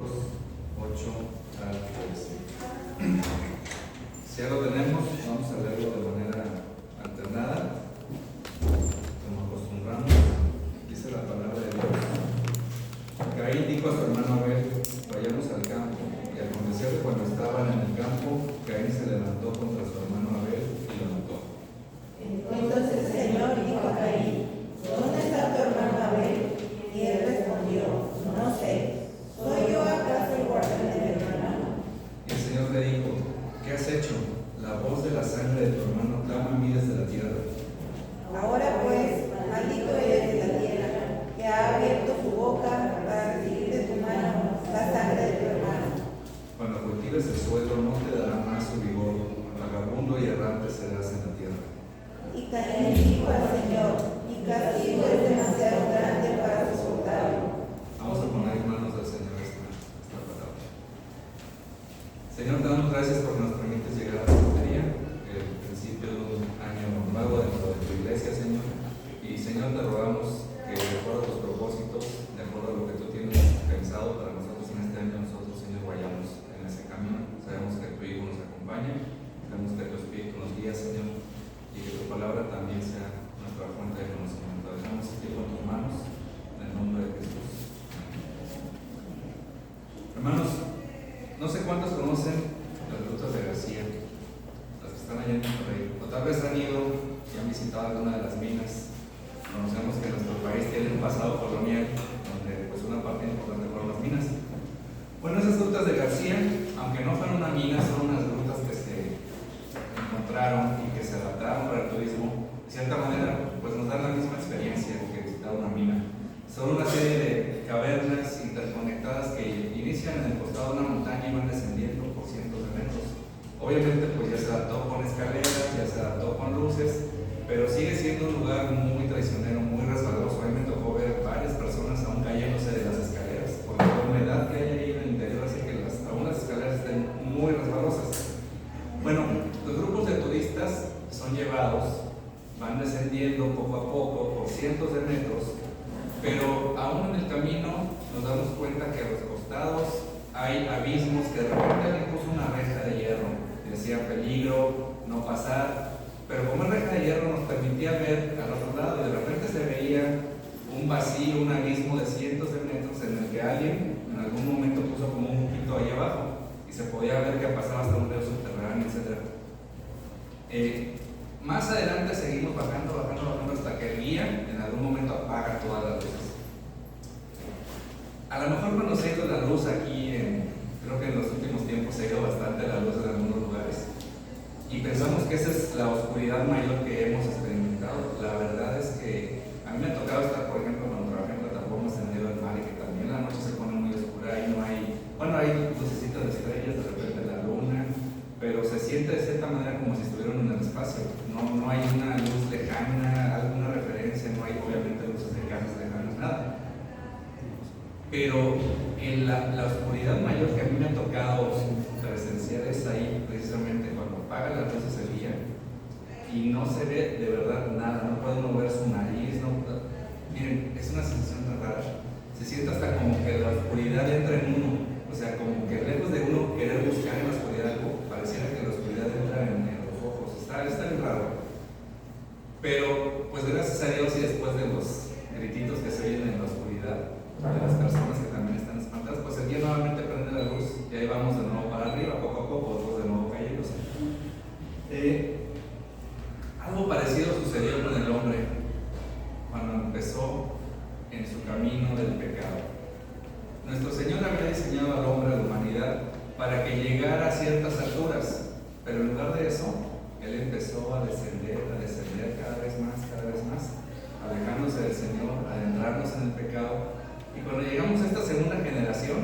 8 al 13. Si ya lo tenemos, vamos a leerlo de manera alternada, como acostumbramos. Dice la palabra de Dios. Caín dijo a su hermano Abel: vayamos al campo. Y aconteció que cuando estaban en el campo, Caín se levantó contra su hermano Abel y lo mató. Entonces el Señor dijo a Caín: ¿dónde está tu hermano Abel? Y él respondió: no sé. ¿Soy yo acaso el guardián de mi hermano? Y el Señor le dijo: ¿qué has hecho? La voz de la sangre de tu hermano clama a mí desde la tierra. Ahora pues, maldito eres de la tierra, que ha abierto su boca para recibir de tu mano la sangre de tu hermano. Cuando cultives el suelo, no te dará más su vigor, vagabundo y errante serás en la tierra. Y Caín dijo al Señor: mi castigo es demasiado grande para soportarlo. Vamos a poner en manos del Señor esta palabra. Señor, te damos gracias por que nos permites llegar a este día, el principio de un año nuevo dentro de tu iglesia, Señor. Y Señor, te rogamos que de acuerdo a tus propósitos, de acuerdo a lo que tú tienes pensado para nosotros en este año, nosotros, Señor, vayamos en ese camino. Sabemos que tu Hijo nos acompaña, sabemos que tu Espíritu nos guía, Señor, y que tu palabra también sea nuestra fuente de conocimiento. Dejamos este tiempo en tus manos, en el nombre de Jesús. Hermanos, no sé cuántos conocen las grutas de García, las que están allá en Monterrey, o tal vez han ido y han visitado alguna de las minas. Conocemos que nuestro país tiene un pasado colonial, donde pues una parte importante fueron las minas. Bueno, esas grutas de García, aunque no fueron una mina, son unas grutas que se encontraron y que se adaptaron para el turismo. De cierta manera, pues nos dan la misma experiencia que visitar una mina. Son una serie de cavernas interconectadas que inician en el costado de una montaña y van descendiendo por cientos de metros. Obviamente pues ya se adaptó con escaleras, ya se adaptó con luces, pero sigue siendo un lugar muy traicionero, muy resbaloso. A mí me tocó ver varias personas aún cayéndose de las escaleras, porque la humedad que hay ahí en el interior hace que aún las escaleras estén muy resbalosas. Bueno, los grupos de turistas son llevados, van descendiendo poco a poco por cientos de metros, pero aún en el camino nos damos cuenta que a los costados hay abismos que de repente alguien puso una reja de hierro, decía peligro, no pasar, pero como la reja de hierro nos permitía ver al otro lado y de repente se veía un vacío, un abismo de cientos de metros en el que alguien en algún momento puso como un poquito ahí abajo y se podía ver que pasaba hasta un río subterráneo, etc. Más adelante seguimos bajando hasta que el guía en algún momento apaga todas las luces. A lo mejor cuando se ha ido la luz aquí, creo que en los últimos tiempos se ha ido bastante la luz en algunos lugares y pensamos que esa es la oscuridad mayor que hemos experimentado. La verdad es que a mí me ha tocado estar, por ejemplo, cuando trabajé en plataformas en medio del mar y que también la noche se pone muy oscura y no hay, bueno, hay lucecitas de estrellas, de repente la luna, pero se siente de cierta manera como si estuvieran en el espacio. No hay una luz lejana, alguna referencia, no hay obviamente luces de casas lejanas, nada. Pero en la oscuridad mayor que a mí me ha tocado presenciar es ahí, precisamente cuando apaga las luces el día y no se ve de verdad nada, no puede uno ver su nariz, miren, es una sensación tan rara. Se siente hasta como que la oscuridad entra en uno, o sea, como que lejos de uno querer buscar en la oscuridad algo, pareciera que la oscuridad entra en los ojos, está bien raro. Pero, pues gracias a Dios y después de los grititos que se oyen en la oscuridad de las personas que también están espantadas, pues el día nuevamente prende la luz y ahí vamos de nuevo para arriba, poco a poco, otros de nuevo cayéndose. Algo parecido sucedió con el hombre cuando empezó en su camino del pecado. Nuestro Señor había diseñado al hombre, a la humanidad, para que llegara a ciertas alturas, pero en lugar de eso, Él empezó a descender cada vez más, alejándose del Señor, adentrarnos en el pecado. Y cuando llegamos a esta segunda generación,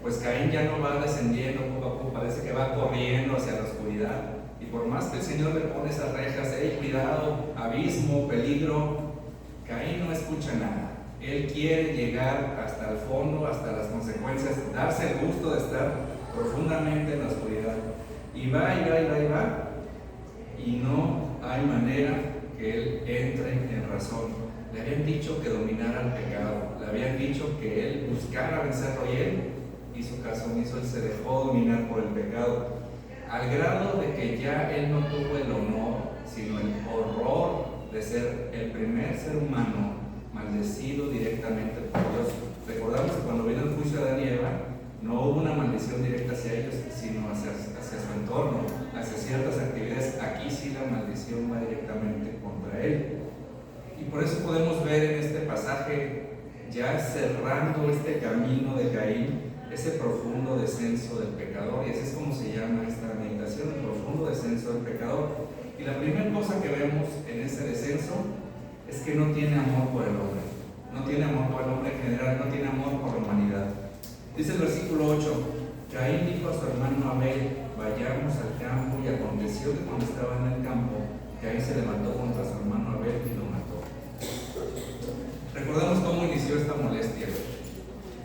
pues Caín ya no va descendiendo poco a poco, parece que va corriendo hacia la oscuridad. Y por más que el Señor le pone esas rejas, cuidado, abismo, peligro, Caín no escucha nada. Él quiere llegar hasta el fondo, hasta las consecuencias, darse el gusto de estar profundamente en la oscuridad. Y va, y no hay manera que él entre en razón. Le habían dicho que dominara el pecado, le habían dicho que él buscara vencerlo y él hizo caso omiso, él se dejó dominar por el pecado, al grado de que ya él no tuvo el honor, sino el horror de ser el primer ser humano maldecido directamente por Dios. Recordamos que cuando vino el juicio de Adán y Eva, no hubo una maldición directa hacia ellos, sino hacia su entorno, hacia ciertas actividades. Aquí sí la maldición va directamente contra él. Y por eso podemos ver en este pasaje, ya cerrando este camino de Caín, ese profundo descenso del pecador. Y así es como se llama esta meditación, el profundo descenso del pecador. Y la primera cosa que vemos en ese descenso es que no tiene amor por el hombre. No tiene amor por el hombre en general, no tiene amor por la humanidad. Dice el versículo 8, Caín dijo a su hermano Abel, vayamos al campo, y aconteció que cuando estaba en el campo, Caín se levantó contra su hermano Abel y lo mató. Recordamos cómo inició esta molestia.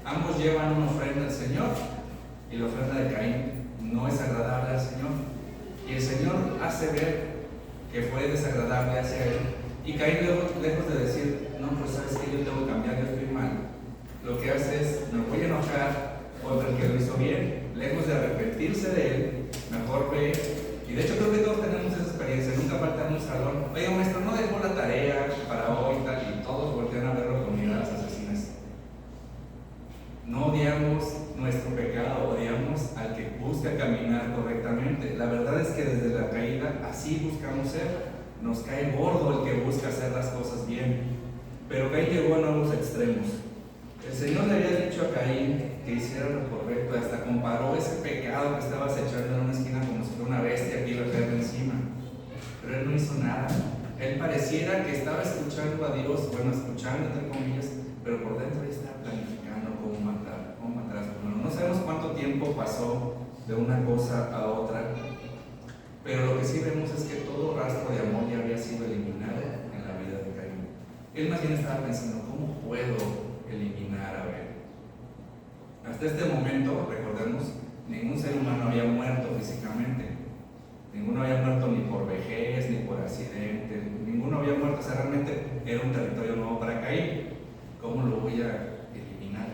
Ambos llevan una ofrenda al Señor, y la ofrenda de Caín no es agradable al Señor. Y el Señor hace ver que fue desagradable hacia él. Y Caín, lejos de decir, no, pues sabes que yo tengo que cambiar, yo estoy mal, lo que hace es, me voy a enojar contra el que lo hizo bien. Lejos de arrepentirse de él, mejor ve. Y de hecho creo que todos tenemos esa experiencia. Nunca falta en un salón, oiga maestro, no dejó la tarea para hoy y tal, y todos voltean a verlo con miradas asesinas. No odiamos nuestro pecado, odiamos al que busca caminar correctamente. La verdad es que desde la caída así buscamos ser. Nos cae gordo el que busca hacer las cosas bien. Pero Caín llegó a nuevos extremos. El Señor le había dicho a Caín que hiciera lo correcto, hasta comparó ese pecado que estaba acechando en una esquina como si fuera una bestia que iba a caer encima. Pero él no hizo nada. Él pareciera que estaba escuchando a Dios, bueno, escuchando entre comillas, pero por dentro ya estaba planificando cómo matar a su hermano. No sabemos cuánto tiempo pasó de una cosa a otra, pero lo que sí vemos es que todo rastro de amor ya había sido eliminado en la vida de Caín. Él más bien estaba pensando, ¿cómo puedo eliminar a Abel? Hasta este momento, recordemos, ningún ser humano había muerto físicamente. Ninguno había muerto ni por vejez, ni por accidente. Ninguno había muerto, o sea, realmente era un territorio nuevo para Caín. ¿Cómo lo voy a eliminar?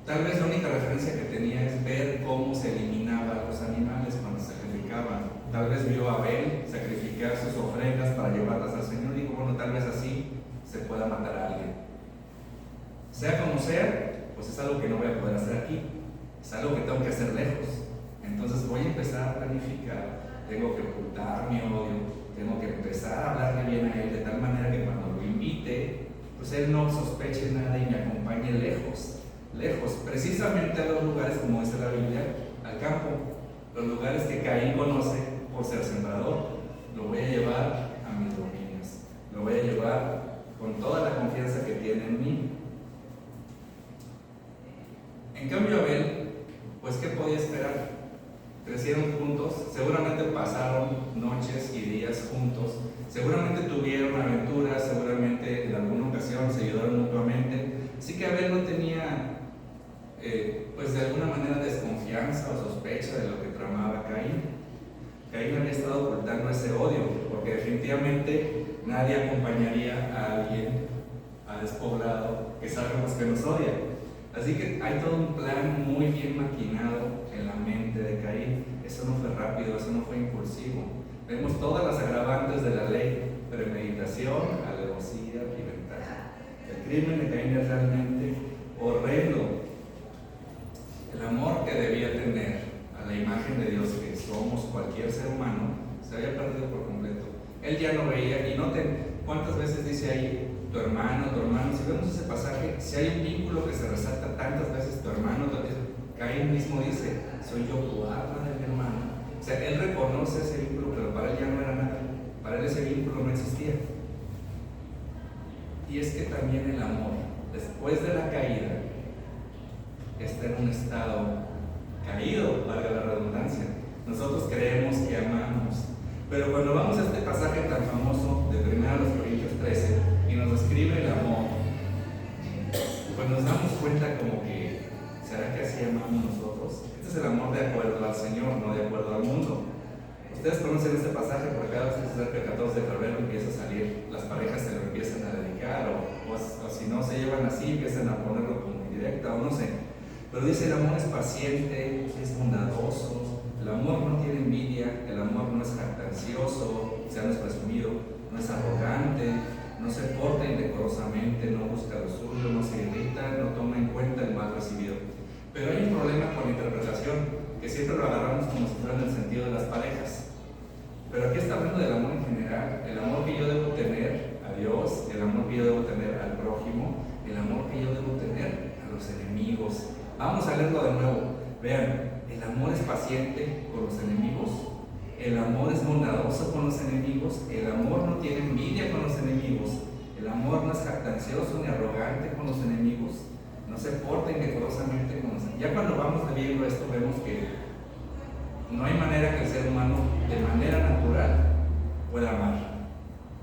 Tal vez la única referencia que tenía es ver cómo se eliminaba a los animales cuando se sacrificaban. Tal vez vio a Abel sacrificar sus ofrendas para llevarlas al Señor y dijo, bueno, tal vez así se pueda matar a alguien. Sea como sea, pues es algo que no voy a poder hacer aquí. Es algo que tengo que hacer lejos. Entonces voy a empezar a planificar. Tengo que ocultar mi odio. Tengo que empezar a hablarle bien a él de tal manera que cuando lo invite, pues él no sospeche nada y me acompañe lejos, precisamente a los lugares, como dice la Biblia, al campo, los lugares que Caín conoce por ser sembrador. Lo voy a llevar a mis dominios, lo voy a llevar con toda la confianza que tiene en mí. En cambio Abel, pues ¿qué podía esperar? Crecieron juntos, seguramente pasaron noches y días juntos, seguramente tuvieron aventuras, seguramente en alguna ocasión se ayudaron mutuamente. Así que Abel no tenía, pues de alguna manera, desconfianza o sospecha de lo que tramaba Caín. Caín había estado ocultando ese odio, porque definitivamente nadie acompañaría a alguien a despoblado que sabemos que nos odia. Así que hay todo un plan muy bien maquinado en la mente de Caín. Eso no fue rápido, eso no fue impulsivo. Vemos todas las agravantes de la ley: premeditación, alevosía y ventaja. El crimen de Caín es realmente horrendo. El amor que debía tener a la imagen de Dios, que somos cualquier ser humano, se había perdido por completo. Él ya no veía, y noten cuántas veces dice ahí tu hermano. Si vemos ese pasaje, si hay un vínculo que se resalta tantas veces, tu hermano, Caín mismo dice, soy yo tu arma de mi hermano. O sea, él reconoce ese vínculo, pero para él ya no era nada. Para él ese vínculo no existía. Y es que también el amor, después de la caída, está en un estado caído, valga la redundancia. Nosotros creemos que amamos, pero cuando vamos a este pasaje tan famoso de 1 Corintios 13 y nos describe el amor, pues nos damos cuenta como que, ¿será que así amamos nosotros? Este es el amor de acuerdo al Señor, no de acuerdo al mundo. Ustedes conocen este pasaje porque cada vez que se acerca el 14 de febrero empieza a salir, las parejas se lo empiezan a dedicar, o si no se llevan así, empiezan a ponerlo como indirecta, o no sé. Pero dice, el amor es paciente, es bondadoso, el amor no tiene envidia, el amor no es jactancioso, o sea, no es presumido, no es arrogante, no se porta indecorosamente, no busca lo suyo, no se irrita, no toma en cuenta el mal recibido. Pero hay un problema con la interpretación, que siempre lo agarramos como si fuera en el sentido de las parejas. Pero aquí está hablando del amor en general, el amor que yo debo tener a Dios, el amor que yo debo tener al prójimo, el amor que yo debo tener a los enemigos. Vamos a leerlo de nuevo. Vean, el amor es paciente con los enemigos, el amor es bondadoso con los enemigos, el amor no tiene envidia con los enemigos, el amor no es jactancioso ni arrogante con los enemigos, no se porta indecorosamente con los enemigos. Ya cuando vamos viendo esto vemos que no hay manera que el ser humano de manera natural pueda amar.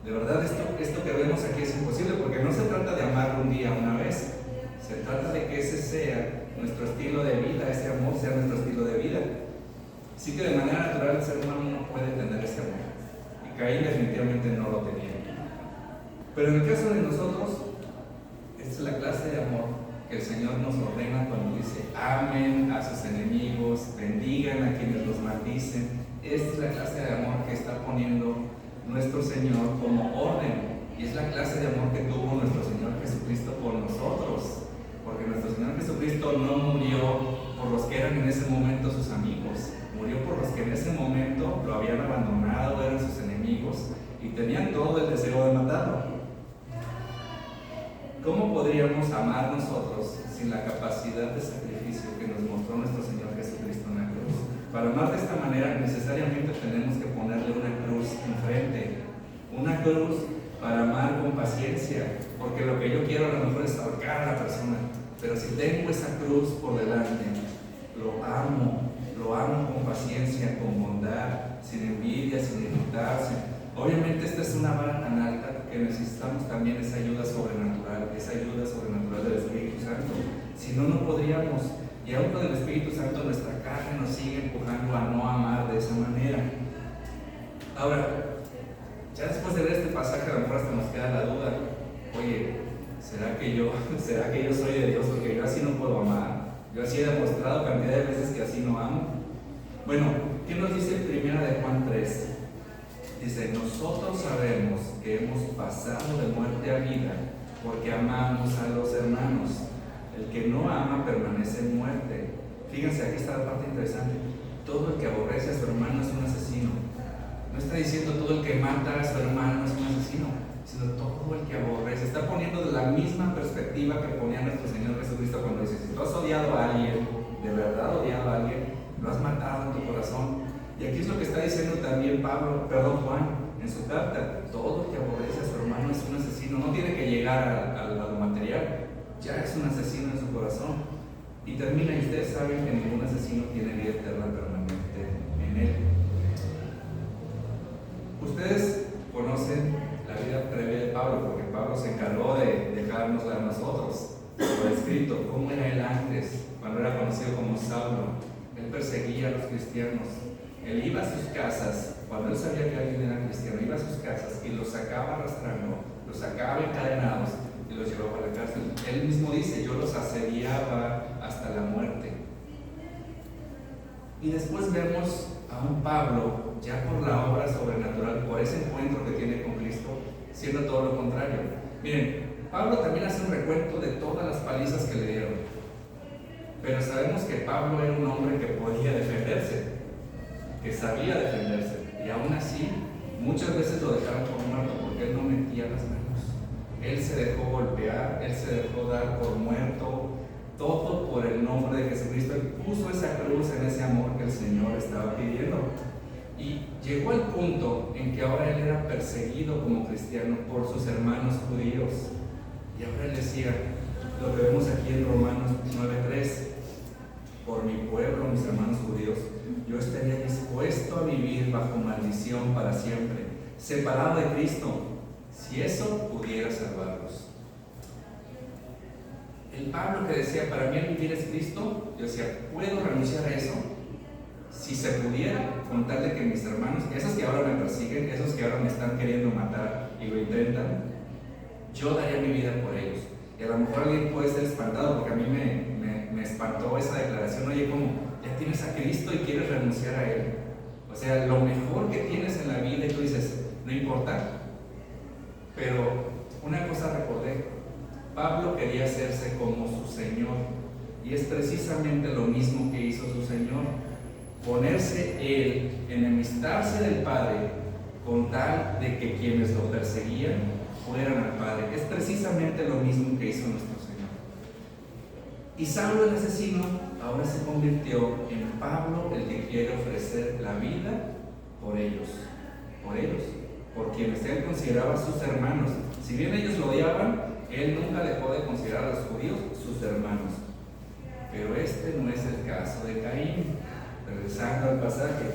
De verdad esto que vemos aquí es imposible, porque no se trata de amar un día una vez, se trata de que ese sea nuestro estilo de vida, ese amor sea nuestro estilo de vida. Así que de manera natural el ser humano no puede tener ese amor, y Caín definitivamente no lo tenía. Pero en el caso de nosotros, esta es la clase de amor que el Señor nos ordena cuando dice: amen a sus enemigos, bendigan a quienes los maldicen. Esta es la clase de amor que está poniendo nuestro Señor como orden, y es la clase de amor que tuvo nuestro Señor Jesucristo por nosotros, porque nuestro Señor Jesucristo no murió por los que eran en ese momento sus amigos, murió por los que en ese momento lo habían abandonado, eran sus enemigos y tenían todo el deseo de matarlo. ¿Cómo podríamos amar nosotros sin la capacidad de sacrificio que nos mostró nuestro Señor Jesucristo en la cruz? Para amar de esta manera necesariamente tenemos que ponerle una cruz enfrente, una cruz para amar con paciencia, porque lo que yo quiero a lo mejor es ahorcar a la persona, pero si tengo esa cruz por delante, lo amo con paciencia, con bondad, sin envidia, sin irritarse. Obviamente esta es una vara tan alta que necesitamos también esa ayuda sobrenatural del Espíritu Santo. Si no, no podríamos. Y aún con el Espíritu Santo nuestra carne nos sigue empujando a no amar de esa manera. Ahora, ya después de ver este pasaje a lo mejor hasta nos queda la duda: oye, ¿será que yo soy de Dios? Porque yo así no puedo amar. Yo así he demostrado cantidad de veces que así no amo. Bueno, ¿qué nos dice Primera de Juan 3? Dice: nosotros sabemos que hemos pasado de muerte a vida porque amamos a los hermanos. El que no ama permanece en muerte. Fíjense, aquí está la parte interesante. Todo el que aborrece a su hermano es un asesino. No está diciendo todo el que mata a su hermano es un asesino, sino todo el que aborrece. Está poniendo de la misma perspectiva que ponía nuestro Señor Jesucristo cuando dice: si tú has odiado a alguien, de verdad odiado a alguien, lo has matado en tu corazón. Y aquí es lo que está diciendo también Juan en su carta: todo el que aborrece a su hermano es un asesino. No tiene que llegar a lo material, ya es un asesino en su corazón. Y termina, y ustedes saben que ningún asesino tiene vida eterna permanente en él. Ustedes conocen la vida previa de Pablo, porque Pablo se encargó de dejárnosla a nosotros por escrito. ¿Cómo era él antes, cuando era conocido como Saulo? Él perseguía a los cristianos. Él iba a sus casas, cuando él sabía que alguien era cristiano, iba a sus casas y los sacaba arrastrando, los sacaba encadenados y los llevaba a la cárcel. Él mismo dice: yo los asediaba hasta la muerte. Y después vemos a un Pablo, ya por la obra sobrenatural, por ese encuentro que tiene con Cristo, siendo todo lo contrario. Miren, Pablo también hace un recuento de todas las palizas que le dieron, pero sabemos que Pablo era un hombre que podía defenderse, que sabía defenderse, y aún así muchas veces lo dejaron por muerto porque él no metía las manos. Él se dejó golpear, él se dejó dar por muerto, todo por el nombre de Jesucristo. Él puso esa cruz en ese amor que el Señor estaba pidiendo, y llegó al punto en que ahora él era perseguido como cristiano por sus hermanos judíos, y ahora él decía lo que vemos aquí en Romanos 9:3: por mi pueblo, mis hermanos judíos, yo estaría dispuesto a vivir bajo maldición para siempre, separado de Cristo, si eso pudiera salvarlos. El Pablo que decía: para mí el vivir es Cristo, yo decía: puedo renunciar a eso si se pudiera, con tal de que mis hermanos, esos que ahora me persiguen, esos que ahora me están queriendo matar y lo intentan, yo daría mi vida por ellos. Y a lo mejor alguien puede ser espantado, porque a mí me me espantó esa declaración. Oye, ¿cómo? Ya tienes a Cristo y quieres renunciar a Él. O sea, lo mejor que tienes en la vida y tú dices, no importa. Pero una cosa recordé, Pablo quería hacerse como su Señor, y es precisamente lo mismo que hizo su Señor, ponerse Él, enemistarse del Padre, con tal de que quienes lo perseguían fueran al Padre. Es precisamente lo mismo que hizo nuestro Señor. Y Saulo el asesino ahora se convirtió en Pablo, el que quiere ofrecer la vida por ellos, por quienes él consideraba sus hermanos. Si bien ellos lo odiaban, él nunca dejó de considerar a los judíos sus hermanos. Pero este no es el caso de Caín. Regresando al pasaje,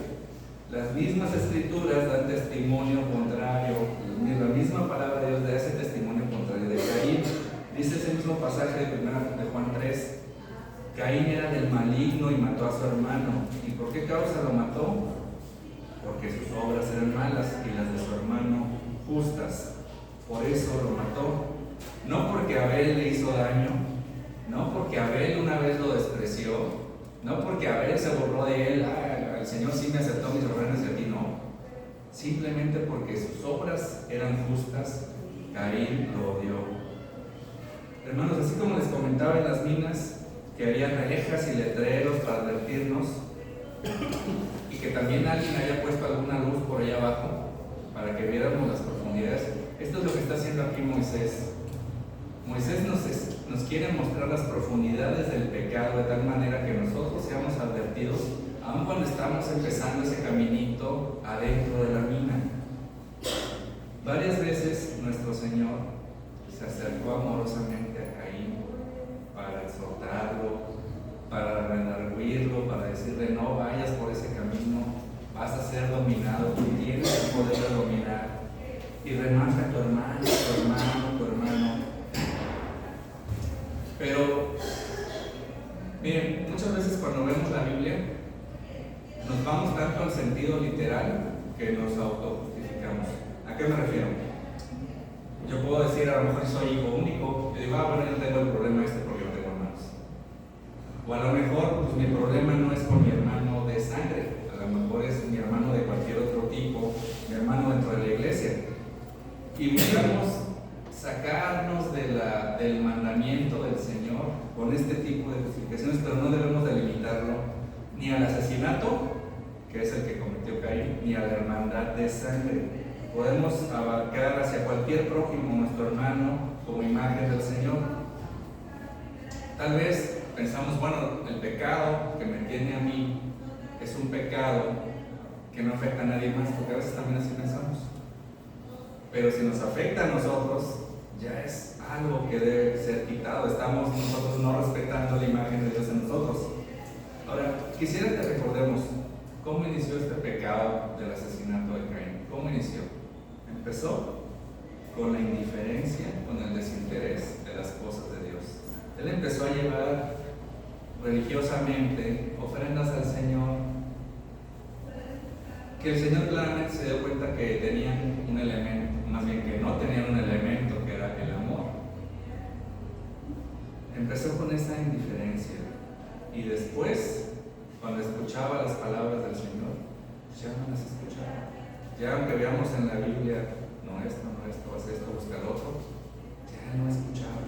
las mismas escrituras dan testimonio contrario, la misma palabra de Dios da ese testimonio contrario de Caín. Dice ese mismo pasaje de Juan 3, Caín era del maligno y mató a su hermano. ¿Y por qué causa lo mató? Porque sus obras eran malas y las de su hermano justas. Por eso lo mató. No porque Abel le hizo daño, no porque Abel una vez lo despreció, no porque Abel se burló de él, el Señor sí me aceptó mis ofrendas y a ti no. Simplemente porque sus obras eran justas, Caín lo odió. Hermanos, así como les comentaba en las minas, que había rejas y letreros para advertirnos, y que también alguien haya puesto alguna luz por allá abajo para que viéramos las profundidades. Esto es lo que está haciendo aquí Moisés. Moisés nos quiere mostrar las profundidades del pecado de tal manera que nosotros seamos advertidos, aun cuando estamos empezando ese caminito adentro de la mina. Varias veces nuestro Señor se acercó amorosamente a Caín para exhortarlo, para redarguirlo, para decirle no vayas por ese camino, vas a ser dominado, tú tienes el poder de dominar, y remarca a tu hermano, tu hermano, tu hermano. Pero miren, muchas veces cuando vemos la Biblia nos vamos tanto al sentido literal que nos autojustificamos. ¿A qué me refiero? Yo puedo decir, a lo mejor soy hijo único, y digo, bueno, yo tengo el problema porque no tengo hermanos. O a lo mejor, pues mi problema no es con mi hermano de sangre, a lo mejor es mi hermano de cualquier otro tipo, mi hermano dentro de la iglesia. Y buscamos sacarnos del mandamiento del Señor con este tipo de justificaciones, pero no debemos de limitarlo ni al asesinato, que es el que cometió Caín, ni a la hermandad de sangre. Podemos abarcar hacia cualquier prójimo, nuestro hermano, como imagen del Señor. Tal vez pensamos, bueno, el pecado que me tiene a mí es un pecado que no afecta a nadie más, porque a veces también así pensamos. Pero si nos afecta a nosotros, ya es algo que debe ser quitado. Estamos nosotros no respetando la imagen de Dios en nosotros. Ahora, quisiera que recordemos cómo inició este pecado del asesinato de Caín. ¿Cómo inició? Empezó con la indiferencia, con el desinterés de las cosas de Dios. Él empezó a llevar religiosamente ofrendas al Señor, que el Señor claramente se dio cuenta que tenían un elemento, más bien que no tenían un elemento, que era el amor. Empezó con esa indiferencia y después, cuando escuchaba las palabras del Señor, ya no las escuchaba. Ya aunque veamos en la Biblia, no esto, haz esto, busca el otro, ya no escuchaba.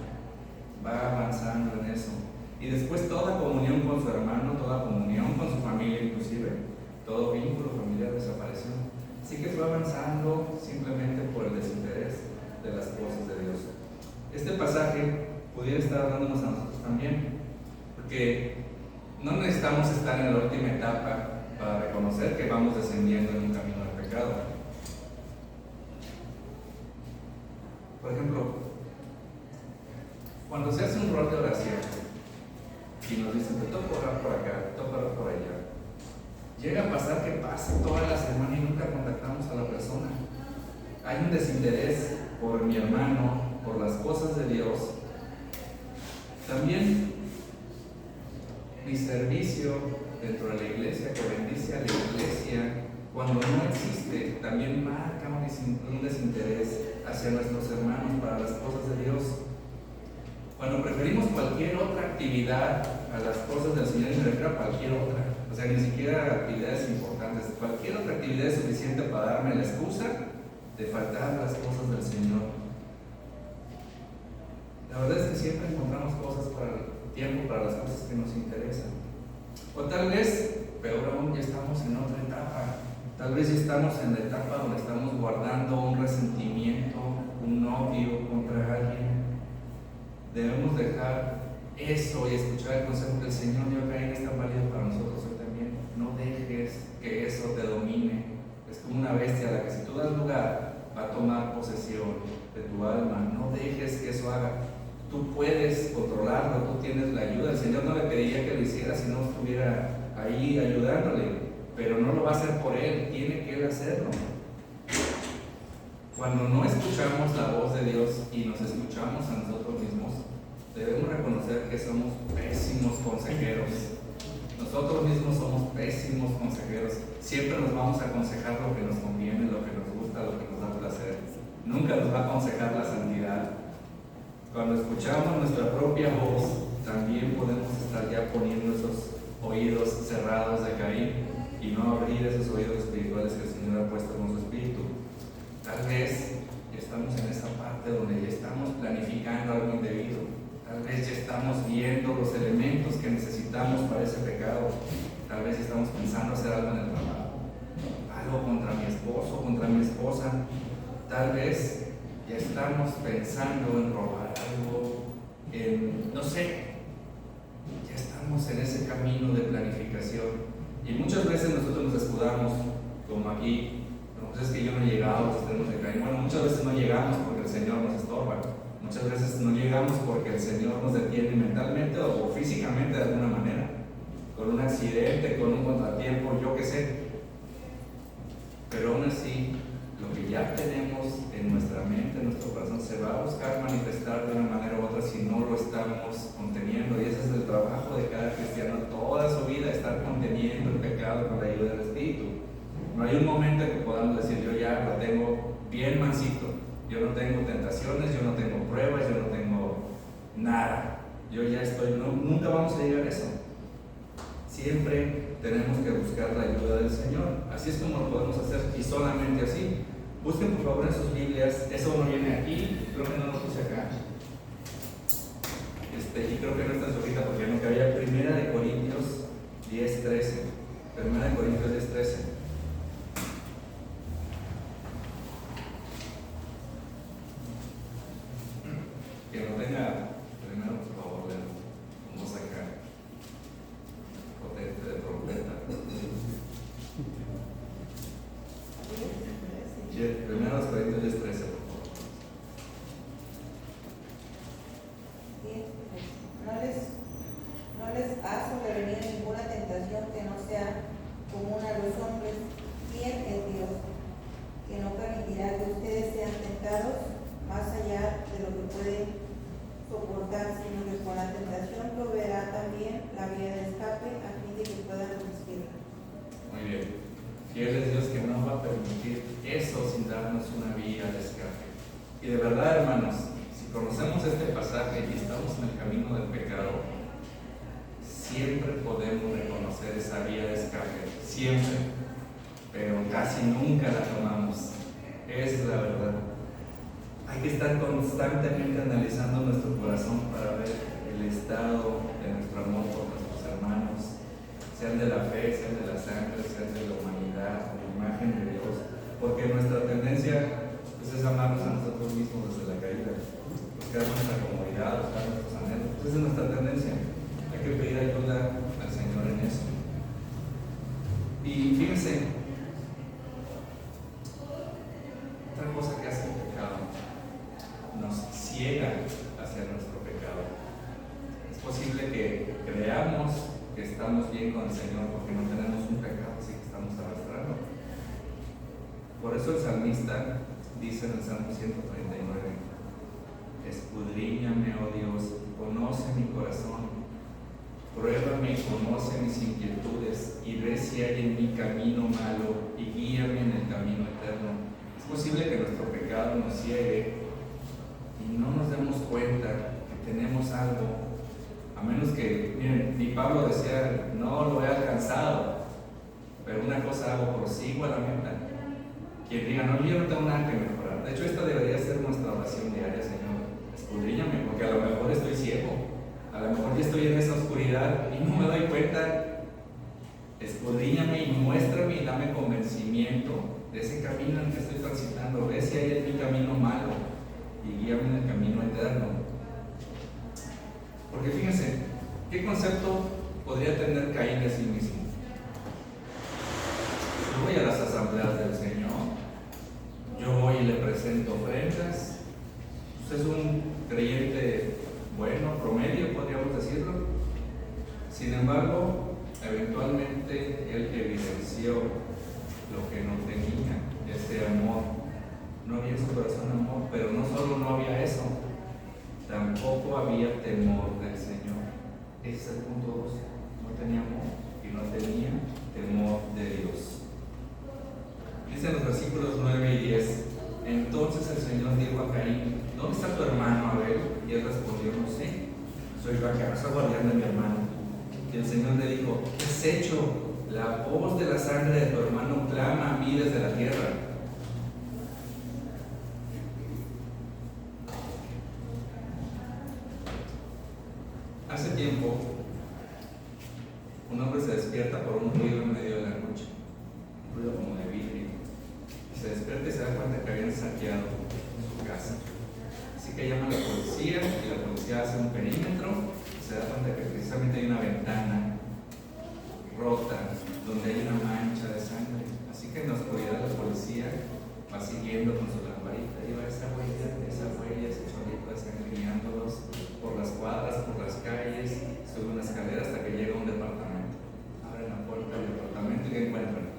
Va avanzando en eso. Y después toda comunión con su hermano, toda comunión con su familia inclusive, todo vínculo familiar desapareció. Así que fue avanzando simplemente por el desinterés de las cosas de Dios. Este pasaje pudiera estar hablándonos a nosotros también, porque no necesitamos estar en la última etapa para reconocer que vamos descendiendo en un camino de pecado. Por ejemplo, cuando se hace un rol de oración y nos dicen, te toca orar por acá, te toca orar por allá, llega a pasar que pase toda la semana y nunca contactamos a la persona. Hay un desinterés por mi hermano, por las cosas de Dios. También mi servicio dentro de la iglesia, que bendice a la iglesia, cuando no existe, también marca un desinterés hacia nuestros hermanos para las cosas de Dios. Cuando preferimos cualquier otra actividad a las cosas del Señor y me refiero a cualquier otra. O sea, ni siquiera actividades importantes. Cualquier otra actividad es suficiente para darme la excusa de faltar las cosas del Señor. La verdad es que siempre encontramos tiempo para las cosas que nos interesan. O tal vez, peor aún, ya estamos en otra etapa. Tal vez ya estamos en la etapa donde estamos guardando un resentimiento, un odio contra alguien. Debemos dejar eso y escuchar el consejo del Señor. Yo creo que es tan válido para nosotros hoy también. No dejes que eso te domine. Es como una bestia a la que si tú das lugar va a tomar posesión de tu alma. No dejes que eso haga. Tú puedes controlarlo, tú tienes la ayuda. El Señor no le pediría que lo hiciera si no estuviera ahí ayudándole, pero no lo va a hacer por Él, tiene que Él hacerlo. Cuando no escuchamos la voz de Dios y nos escuchamos a nosotros mismos, debemos reconocer que somos pésimos consejeros. Nosotros mismos somos pésimos consejeros. Siempre nos vamos a aconsejar lo que nos conviene, lo que nos gusta, lo que nos da placer. Nunca nos va a aconsejar la santidad. Cuando escuchamos nuestra propia voz, también podemos estar ya poniendo esos oídos cerrados de Caín y no abrir esos oídos espirituales que el Señor ha puesto con su espíritu. Tal vez ya estamos en esa parte donde ya estamos planificando algo indebido. Tal vez ya estamos viendo los elementos que necesitamos para ese pecado. Tal vez estamos pensando hacer algo en el trabajo, algo contra mi esposo, contra mi esposa. Tal vez ya estamos pensando en robar algo, no sé, ya estamos en ese camino de planificación. Y muchas veces nosotros nos escudamos, como aquí, pues es que yo no he llegado a los extremos de Caín. Bueno, muchas veces no llegamos porque el Señor nos estorba. Muchas veces no llegamos porque el Señor nos detiene mentalmente o físicamente de alguna manera, con un accidente, con un contratiempo, yo qué sé. Pero aún así, lo que ya tenemos en nuestra mente, en nuestro corazón, se va a buscar manifestar de una manera u otra si no lo estamos conteniendo. Y ese es el trabajo de cada cristiano toda su vida, estar conteniendo el pecado con la ayuda del Espíritu. No hay un momento en que podamos decir, yo ya lo tengo bien mansito, yo no tengo tentaciones, yo no tengo pruebas, yo no tengo nada, yo ya estoy, nunca vamos a llegar a eso. Siempre tenemos que buscar la ayuda del Señor. Así es como lo podemos hacer, y solamente así. Busquen por favor en sus Biblias, eso no viene aquí, creo que no lo puse acá. Y creo que no está en su hojita porque no cabía. 1 Corintios 10:13. 1 Corintios 10:13. Que no tenga, primero por favor, vamos a sacar potente de trompeta. Primero Corintios 10:13, por favor. No les ha sobrevenido ninguna tentación que no sea común a los hombres. ¿Quién es Dios? Que no permitirá que ustedes sean tentados más allá de lo que pueden soportar, sino que con la tentación proveerá también la vía de escape a fin de que puedan resistirla. Muy bien. Fiel es Dios que no va a permitir eso sin darnos una vía de escape. Y de verdad, hermanos, si conocemos este pasaje y estamos en el camino del pecado, siempre podemos reconocer esa vía de escape, siempre, pero casi nunca la tomamos. Esa es la verdad. Hay que estar constantemente analizando nuestro corazón para ver el estado de nuestro amor por nuestros hermanos, sean de la fe, sean de la sangre, sean de la humanidad, de la imagen de Dios, porque nuestra tendencia pues, es amarnos a nosotros mismos desde la caída, buscar nuestra comodidad, buscar nuestros anhelos. Esa es nuestra tendencia. Hay que pedir ayuda al Señor en eso. Y fíjense, otra cosa que hace el pecado, nos ciega hacia nuestro pecado. Es posible que creamos que estamos bien con el Señor porque no tenemos un pecado así que estamos arrastrando. Por eso el salmista dice en el Salmo 139: escudriñame, oh Dios, conoce mi corazón, pruébame y conoce mis inquietudes, y ve si hay en mí camino malo, y guíame en el camino eterno. Es posible que nuestro pecado nos ciegue y no nos demos cuenta que tenemos algo A menos que, miren, ni Pablo decía, no lo he alcanzado, pero una cosa hago, prosigo a la meta. Quien diga, no, yo no tengo nada que mejorar. De hecho, esta debería ser nuestra oración diaria, Señor. Escudriñame, porque a lo mejor estoy ciego, a lo mejor ya estoy en esa oscuridad y no me doy cuenta. Escudriñame y muéstrame y dame convencimiento de ese camino en el que estoy transitando. Ve si hay en mi camino malo y guíame en el camino eterno. Porque fíjense, ¿qué concepto podría tener Caín de sí mismo? Yo voy a las asambleas del Señor, yo voy y le presento ofrendas. Usted es un creyente bueno, promedio, podríamos decirlo. Sin embargo, eventualmente él evidenció lo que no tenía, ese amor. No había en su corazón amor, pero no solo no había eso, tampoco había temor del Señor. Ese es el punto 2. No tenía amor y no tenía temor de Dios. Dicen los versículos 9 y 10. Entonces el Señor dijo a Caín, ¿dónde está tu hermano Abel? Y él respondió, no sé, soy yo acá, soy guardián de mi hermano. Y el Señor le dijo, ¿qué has hecho? La voz de la sangre de tu hermano clama a mí desde la tierra. Hace tiempo, un hombre se despierta por un ruido en medio de la noche, un ruido como de vidrio. Se despierta y se da cuenta que habían saqueado su casa. Así que llama a la policía y la policía hace un perímetro y se da cuenta que precisamente hay una ventana rota donde hay una mancha de sangre. Así que en la oscuridad la policía va siguiendo con su lamparita y va esa huella, ese chorrito de sangre guiándolos por las cuadras, por las calles, sube una escalera hasta que llega a un departamento. Abren la puerta del departamento y ¿qué encuentran?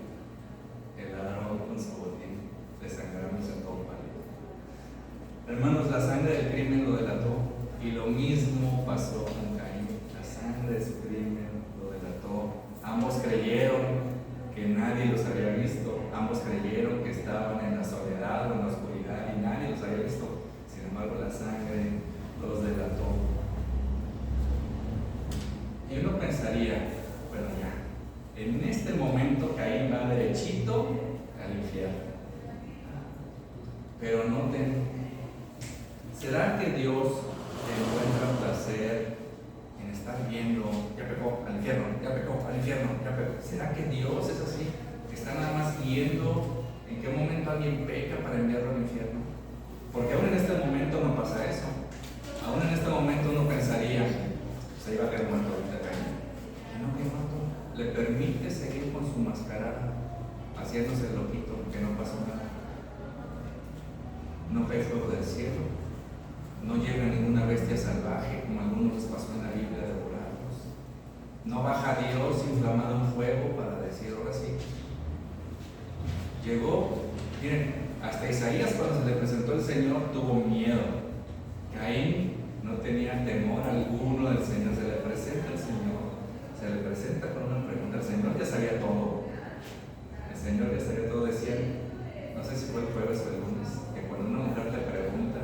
El ladrón con su botín, desangrándose todo pálido. Hermanos, la sangre del crimen lo delató y lo mismo pasó con Caín. La sangre de su crimen lo delató. Ambos creyeron que nadie los había visto, ambos creyeron que estaban en la soledad o en la oscuridad y nadie los había visto. Sin embargo, la sangre los delató. Y uno pensaría, bueno ya, en este momento Caín va derechito al infierno. Pero noten, ¿será que Dios encuentra placer en estar viendo, ya pecó al infierno, ya pecó al infierno, ya pecó? ¿Será que Dios es así? Que está nada más viendo en qué momento alguien peca para enviarlo al infierno. Porque aún en este momento no pasa eso. Aún en este momento uno pensaría, se iba a caer muerto ahorita Caín. Y no que muerto. Le permite seguir con su mascarada, haciéndose el loquito, que no pasó nada. No cae fuego del cielo, no llega ninguna bestia salvaje, como a algunos les pasó en la Biblia de volarlos. No baja Dios inflamado en fuego para decir, ahora sí. Llegó, miren, hasta Isaías cuando se le presentó el Señor tuvo miedo. Caín no tenía temor alguno del Señor, se le presenta el Señor, se le presenta con una pregunta. El Señor ya sabía todo. El Señor ya sabía todo, decía, no sé si fue el jueves o el lunes, que cuando una mujer te pregunta,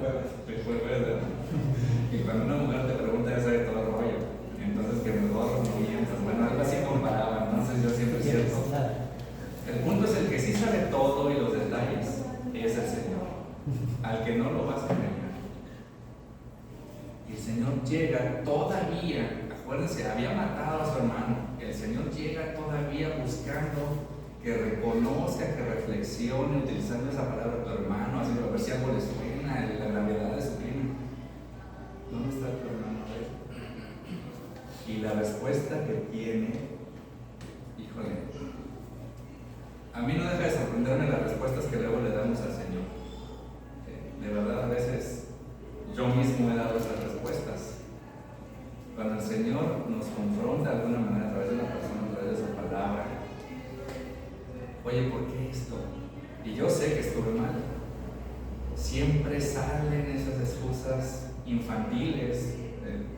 y cuando una mujer te pregunta ya sabe todo el rollo. Entonces que mejor no mientas. Bueno, algo así comparaban, no sé si yo siempre es cierto. El punto es el que sí sabe todo y los detalles es el Señor, al que no lo vas a engañar. Y el Señor llega todavía, acuérdense, había matado a su hermano. El Señor llega todavía buscando que reconozca, que reflexione, utilizando esa palabra tu hermano, así a ver si algo le suena, la gravedad de su crimen. ¿Dónde está tu hermano? Y la respuesta que tiene, híjole, a mí no deja de sorprenderme las respuestas que luego le damos al Señor. De verdad, a veces yo mismo he dado esas respuestas. Cuando el Señor nos confronta de alguna manera a través de una persona, a través de su palabra, oye, ¿por qué esto? Y yo sé que estuve mal. Siempre salen esas excusas infantiles,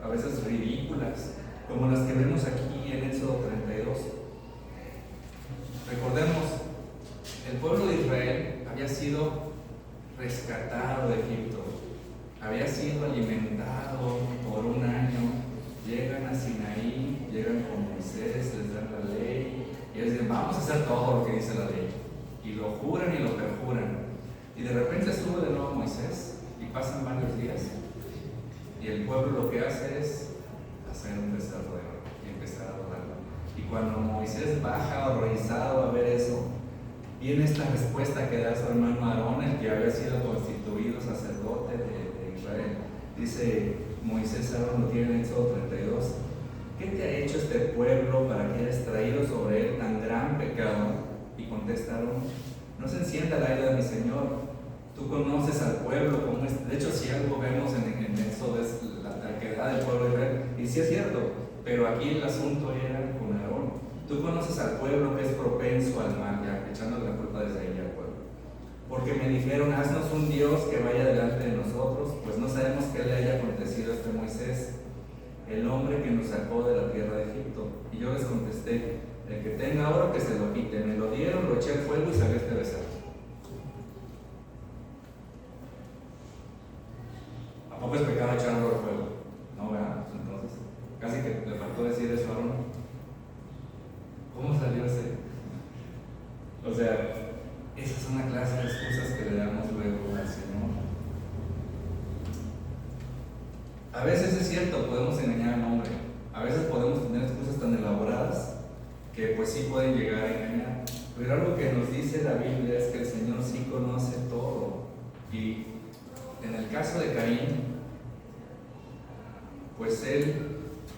a veces ridículas, como las que vemos aquí en Éxodo 32. Recordemos, el pueblo de Israel había sido rescatado de Egipto, había sido alimentado por un año, llegan a les dicen, vamos a hacer todo lo que dice la ley. Y lo juran y lo perjuran. Y de repente sube de nuevo Moisés y pasan varios días. Y el pueblo lo que hace es hacer un becerro de oro y empezar a adorarlo. Y cuando Moisés baja horrorizado a ver eso, viene esta respuesta que da su hermano Aarón, el que había sido constituido sacerdote de Israel. Dice Moisés, Aarón lo tiene en Éxodo 32. ¿Qué te ha hecho este pueblo para que hayas traído sobre él tan gran pecado? Y contestaron, no se encienda la ira de mi Señor. Tú conoces al pueblo como es. De hecho, si algo vemos en Éxodo es la terquedad del pueblo de Israel. Y sí es cierto, pero aquí el asunto era con Aarón. Tú conoces al pueblo que es propenso al mal, ya echando la culpa desde ahí al pueblo. Porque me dijeron, haznos un Dios que vaya delante de nosotros, pues no sabemos qué le haya acontecido a este Moisés, el hombre que nos sacó de la tierra de Egipto. Y yo les contesté, el que tenga oro que se lo quite. Me lo dieron, lo eché al fuego y salió este becerro. ¿A poco es pecado echar oro al fuego? No, ¿verdad? Entonces, casi que le faltó decir eso a Aarón. ¿Cómo salió ese? O sea, esa es una clase de excusas que le damos luego al Señor. A veces es cierto, podemos engañar al hombre. A veces podemos tener excusas tan elaboradas que pues sí pueden llegar a engañar. Pero algo que nos dice la Biblia es que el Señor sí conoce todo. Y en el caso de Caín, pues él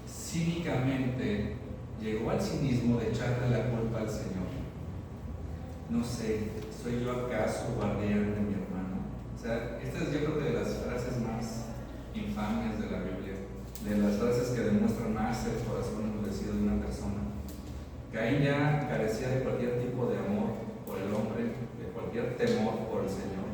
cínicamente llegó al cinismo de echarle la culpa al Señor. No sé, ¿soy yo acaso guardián de mi hermano? O sea, esta es yo creo que de las frases más infames de la Biblia, de las frases que demuestran más el corazón endurecido de una persona. Caín ya carecía de cualquier tipo de amor por el hombre, de cualquier temor por el Señor.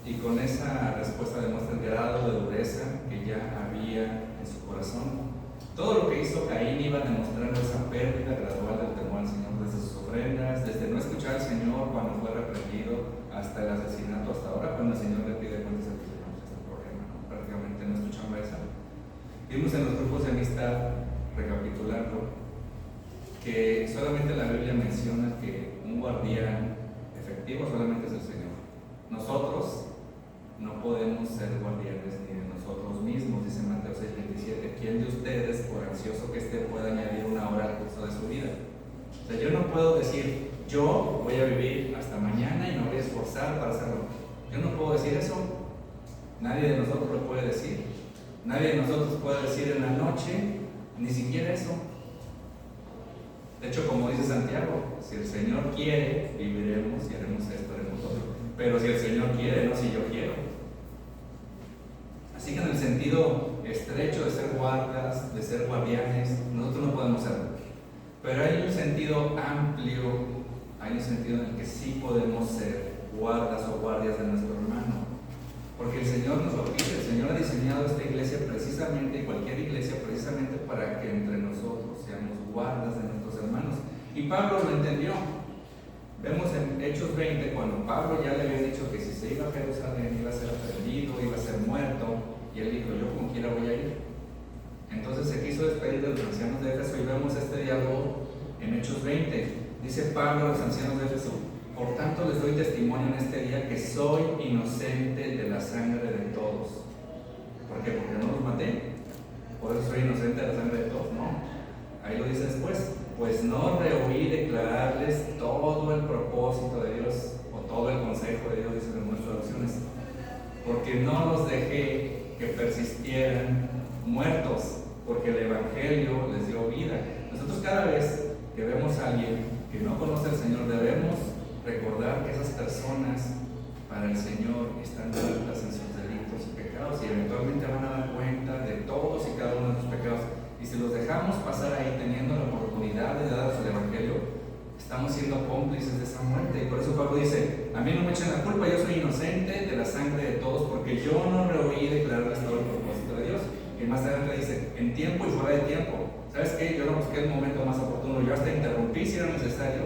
Y con esa respuesta demuestra el grado de dureza que ya había en su corazón. Todo lo que hizo Caín iba demostrando esa pérdida gradual del temor al Señor, desde sus ofrendas, desde no escuchar al Señor cuando fue reprendido, hasta el asesinato, hasta ahora cuando el Señor le pide cuentas al Señor. Este es el problema, ¿no? Prácticamente no escuchaba esa. Vimos en los grupos de amistad, recapitulando, que solamente la Biblia menciona que un guardián efectivo solamente es el Señor. Nosotros no podemos ser guardianes ni de nosotros mismos, dice Mateo 6:27. ¿Quién de ustedes, por ansioso que esté, puede añadir una hora al curso de su vida? O sea, yo no puedo decir, yo voy a vivir hasta mañana y me voy a esforzar para hacerlo. Yo no puedo decir eso. Nadie de nosotros lo puede decir. Nadie de nosotros puede decir en la noche, ni siquiera eso. De hecho, como dice Santiago, si el Señor quiere, viviremos y haremos esto, haremos otro. Pero si el Señor quiere, no si yo quiero. Así que en el sentido estrecho de ser guardas, de ser guardianes, nosotros no podemos serlo. Pero hay un sentido amplio, hay un sentido en el que sí podemos ser guardas o guardias de nuestro hermano. Porque el Señor nos lo pide, el Señor ha diseñado esta iglesia precisamente, y cualquier iglesia precisamente para que entre nosotros seamos guardas de nuestros hermanos. Y Pablo lo entendió. Vemos en Hechos 20, cuando Pablo ya le había dicho que si se iba a Jerusalén iba a ser aprendido, iba a ser muerto, y él dijo, yo como quiera voy a ir. Entonces se quiso despedir de los ancianos de Éfeso y vemos este diálogo en Hechos 20. Dice Pablo a los ancianos de Éfeso, por tanto les doy testimonio en este día que soy inocente de la sangre de todos. ¿Por qué? Porque no los maté. Por eso soy inocente de la sangre de todos. No. Ahí lo dice después. Pues no rehuí declararles todo el propósito de Dios o todo el consejo de Dios, dicen en nuestras traducciones, porque no los dejé que persistieran muertos, porque el Evangelio les dio vida. Nosotros cada vez que vemos a alguien que no conoce al Señor, debemos recordar que esas personas para el Señor están muertas en sus delitos y pecados, y eventualmente van a dar cuenta de todos y cada uno de sus pecados. Y si los dejamos pasar ahí teniendo la oportunidad de darles el Evangelio, estamos siendo cómplices de esa muerte. Y por eso Pablo dice, a mí no me echen la culpa, yo soy inocente de la sangre de todos, porque yo no rehuí declararles todo el propósito de Dios. Y más adelante dice, en tiempo y fuera de tiempo. ¿Sabes qué? Yo no busqué el momento más oportuno, yo hasta interrumpí si era necesario,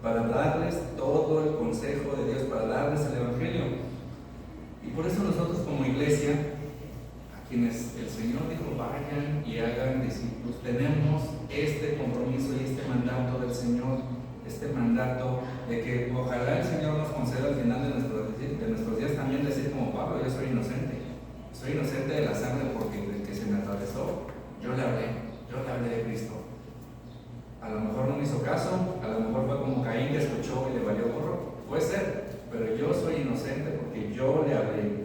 para darles todo el consejo de Dios, para darles el Evangelio. Y por eso nosotros como iglesia, quienes el Señor dijo vayan y hagan discípulos, tenemos este compromiso y este mandato del Señor trato, de que ojalá el Señor nos conceda al final de nuestros días también decir como Pablo: yo soy inocente de la sangre porque el que se me atravesó, yo le hablé de Cristo. A lo mejor no me hizo caso, a lo mejor fue como Caín que escuchó y le valió gorro, puede ser, pero yo soy inocente porque yo le hablé.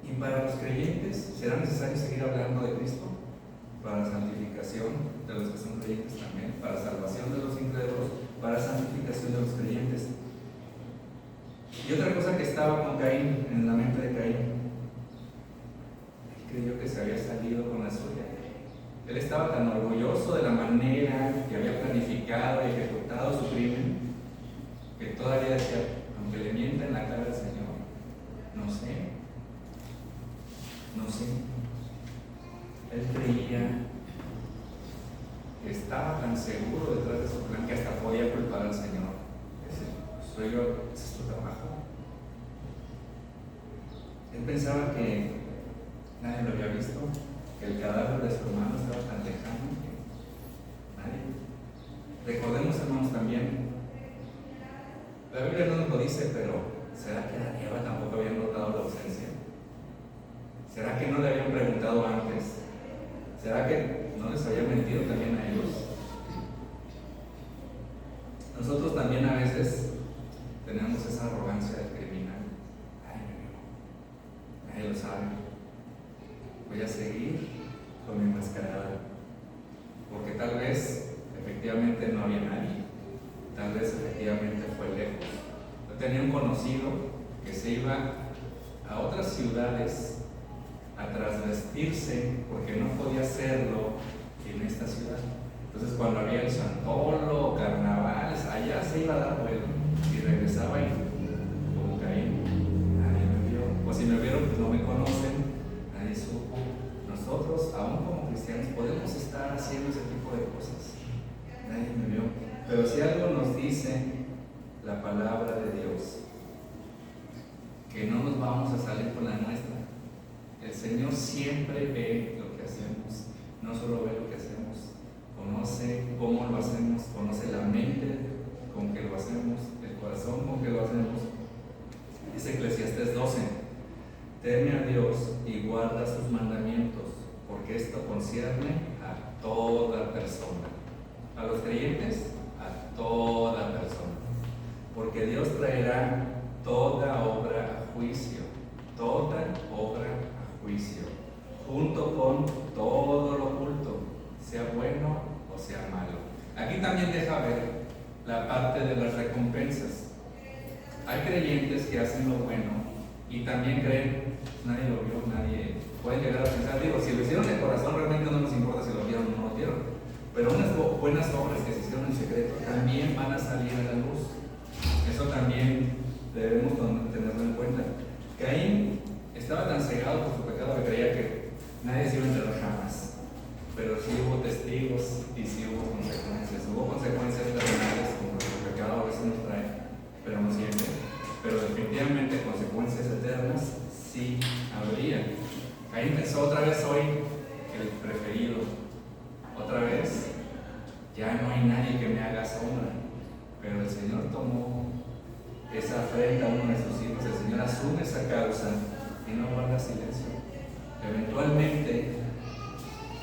Y para los creyentes, ¿será necesario seguir hablando de Cristo? Para santificación de los que son creyentes también, para salvación de los incrédulos, para santificación de los creyentes. Y otra cosa que estaba con Caín, en la mente de Caín, él creyó que se había salido con la suya. Él estaba tan orgulloso de la manera que había planificado y ejecutado su crimen, que todavía decía, aunque le mienta en la cara al Señor, no sé. Él creía que estaba tan seguro detrás de su plan que hasta podía culpar al Señor. Ese es tu trabajo. Él pensaba que nadie lo había visto, que el cadáver de su hermano estaba tan lejano que nadie. Recordemos, hermanos, también, la Biblia no nos lo dice, pero ¿será que Adán y Eva tampoco habían notado la ausencia? ¿Será que no le habían preguntado antes? ¿Será que no les había mentido también a ellos? Nosotros también a veces tenemos esa arrogancia de criminal. Nadie lo sabe. Voy a seguir con mi mascarada. Porque tal vez efectivamente no había nadie. Tal vez efectivamente fue lejos. Yo tenía un conocido que se iba a otras ciudades a trasvestirse porque no podía hacerlo en esta ciudad. Entonces, cuando había el Santolo, carnavales, allá se iba a dar vuelo y regresaba y como Caín, nadie me vio. O si me vieron, pues no me conocen, nadie supo. Nosotros, aún como cristianos, podemos estar haciendo ese tipo de cosas. Nadie me vio. Pero si algo nos dice la palabra de Dios, que no nos vamos a salir con la nuestra. El Señor siempre ve lo que hacemos, no solo ve lo que hacemos, conoce cómo lo hacemos, conoce la mente con que lo hacemos, el corazón con que lo hacemos. Dice Eclesiastés 12: teme a Dios y guarda sus mandamientos, porque esto concierne a toda persona. A los creyentes, a toda persona. Porque Dios traerá toda obra a juicio, toda obra a juicio, junto con todo lo oculto, sea bueno o sea malo. Aquí también deja ver la parte de las recompensas. Hay creyentes que hacen lo bueno y también creen, nadie lo vio, nadie puede llegar a pensar, digo, si lo hicieron de corazón realmente no nos importa si lo vieron o no lo vieron, pero unas buenas obras que se hicieron en secreto también van a salir a la luz. Eso también debemos tenerlo en cuenta. Caín estaba tan cegado por su pecado que creía que nadie se iba a enterar jamás, pero sí hubo testigos y sí hubo consecuencias terrenales como el pecado a veces nos trae, pero no siempre. Pero definitivamente consecuencias eternas sí habría. Caín pensó otra vez hoy el preferido, otra vez ya no hay nadie que me haga sombra, pero el Señor tomó esa afrenta a uno de sus hijos, el Señor asume esa causa y no guarda silencio. Eventualmente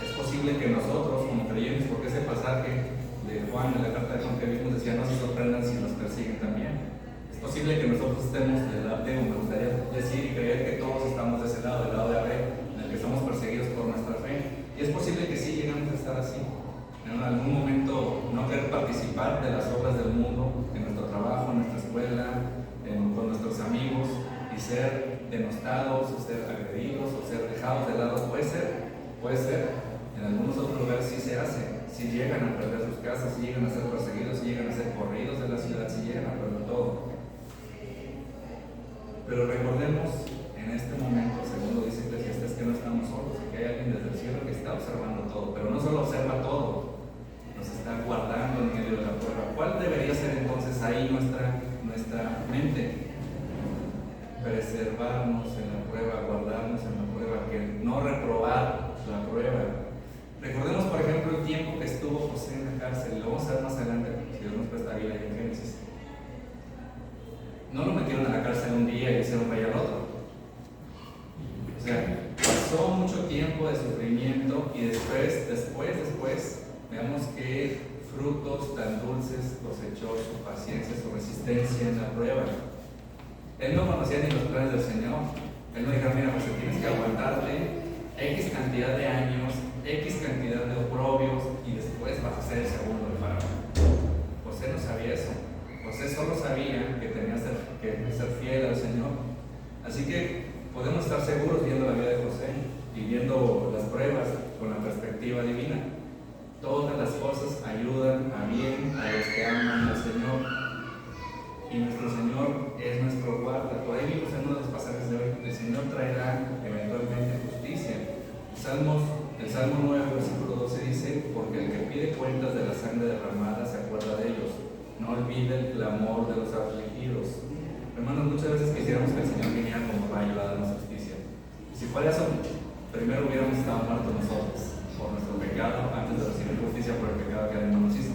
es posible que nosotros como creyentes, porque ese pasaje de Juan en la carta de Juan que vimos decía, no se sorprendan si nos persiguen también. Es posible que nosotros estemos del lado de, me gustaría decir y creer que todos estamos de ese lado, del lado de Abel, en el que somos perseguidos por nuestra fe. Y es posible que sí llegamos a estar así. En algún momento no querer participar de las obras del mundo, en nuestro trabajo, en nuestra escuela, con nuestros amigos, y ser denostados, o ser agredidos, o ser dejados de lado. Puede ser. En algunos otros lugares sí se hace, si llegan a perder sus casas, si llegan a ser perseguidos, si llegan a ser corridos de la ciudad, si llegan a perder todo. Pero recordemos en este momento, segundo dice Eclesiastés, que no estamos solos, que hay alguien desde el cielo que está observando todo, pero no solo observa todo, nos está guardando en medio de la prueba. ¿Cuál debería ser entonces ahí nuestra mente? Preservarnos en la prueba, guardarnos en la prueba, que no reprobar la prueba. Recordemos, por ejemplo, el tiempo que estuvo José en la cárcel, lo vamos a ver más adelante. vida en Génesis. No lo metieron a la cárcel un día y le hicieron rey al otro. O sea, pasó mucho tiempo de sufrimiento y después, veamos qué frutos tan dulces cosechó su paciencia, su resistencia en la prueba. Él no conocía ni los planes del Señor. Él no dijo, mira, pues tienes que aguantarte X cantidad de años, X cantidad de oprobios y después vas a ser el segundo de Faraón. José no sabía eso. José solo sabía que tenía que ser fiel al Señor. Así que podemos estar seguros viendo la vida de José y viendo las pruebas con la perspectiva divina. Todas las cosas ayudan a bien a los que aman al Señor. Y nuestro Señor es nuestro guarda. Por ahí vimos en uno de los pasajes de hoy, el Señor traerá eventualmente justicia. El Salmo 9, versículo 12 dice, porque el que pide cuentas de la sangre derramada se acuerda de ellos. No olvide el clamor de los afligidos. Hermanos, muchas veces quisiéramos que el Señor viniera como rayo a darnos justicia. Y si fuera eso, primero hubiéramos estado muertos nosotros por nuestro pecado antes de recibir justicia por el pecado que alguien nos hizo.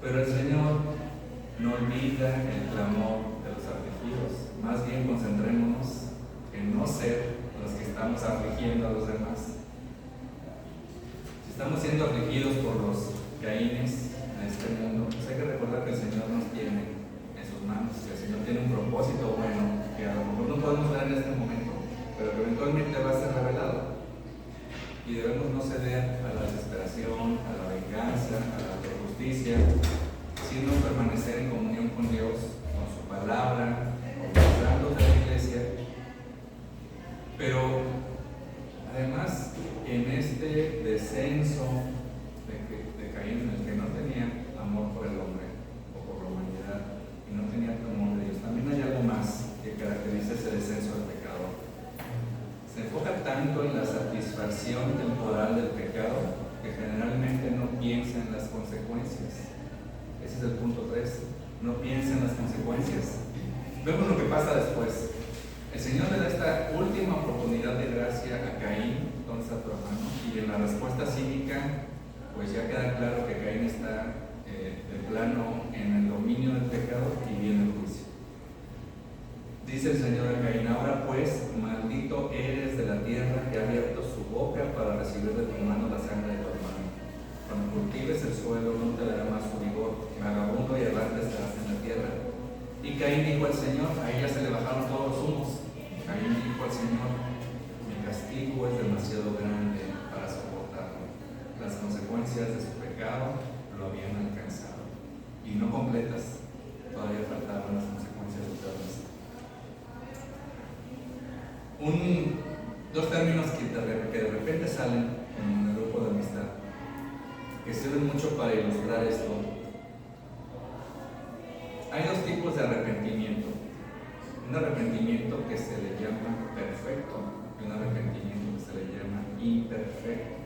Pero el Señor no olvida el clamor de los afligidos. Más bien concentrémonos en no ser los que estamos afligiendo a los demás. Si estamos siendo afligidos por los Caínes en este mundo, pues hay que recordar que el Señor nos tiene en sus manos, que el Señor tiene un propósito bueno que a lo mejor no podemos ver en este momento, pero que eventualmente va a ser revelado. Y debemos no ceder a la desesperación, a la venganza, a la injusticia, sino permanecer en comunión con Dios, con su palabra, con los santos de la iglesia. Pero además, en este descenso de Caín, en el que no tenía amor por el hombre o por la humanidad y no tenía temor de Dios, también hay algo más que caracteriza ese descenso del pecador. Se enfoca tanto en la satisfacción temporal del pecado que generalmente no piensa en las consecuencias. Ese es el punto 3. No piensa en las consecuencias. Vemos lo que pasa después. El Señor le da esta última oportunidad de gracia a Caín, ¿dónde está tu hermano? Y en la respuesta cívica, pues ya queda claro que Caín está de plano en el dominio del pecado y viene el juicio. Dice el Señor a Caín, ahora pues, maldito eres de la tierra que ha abierto su boca para recibir de tu mano la sangre de tu hermano. Cuando cultives el suelo no te dará más su vigor, vagabundo y errante estarás en la tierra. Y Caín dijo al Señor, ahí ya se le bajaron todos los humos. Caín dijo al Señor, mi castigo es demasiado grande para soportarlo. Las consecuencias de su pecado lo habían alcanzado. Y no completas, todavía faltaban las consecuencias eternas. Dos términos que de repente salen en el grupo de amistad, que sirven mucho para ilustrar esto. Hay dos tipos de arrepentimiento. Un arrepentimiento que se le llama perfecto y un arrepentimiento que se le llama imperfecto.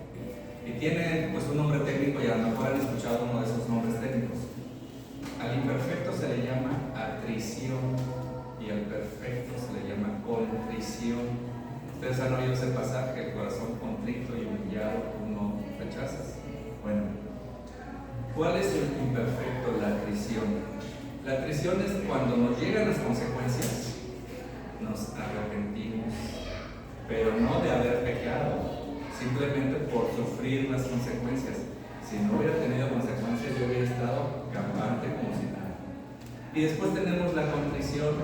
Y tiene pues un nombre técnico y a lo mejor han escuchado uno de esos nombres técnicos. Al imperfecto se le llama atrición y al perfecto se le llama contrición. Ustedes han oído ese pasaje, el corazón contrito y humillado uno rechazas. Bueno, ¿cuál es el imperfecto? La atrición. La atrición es cuando nos llegan las consecuencias, nos arrepentimos, pero no de haber pecado, simplemente por sufrir las consecuencias. Si no hubiera tenido consecuencias, yo hubiera estado campante como si nada. Y después tenemos la contrición,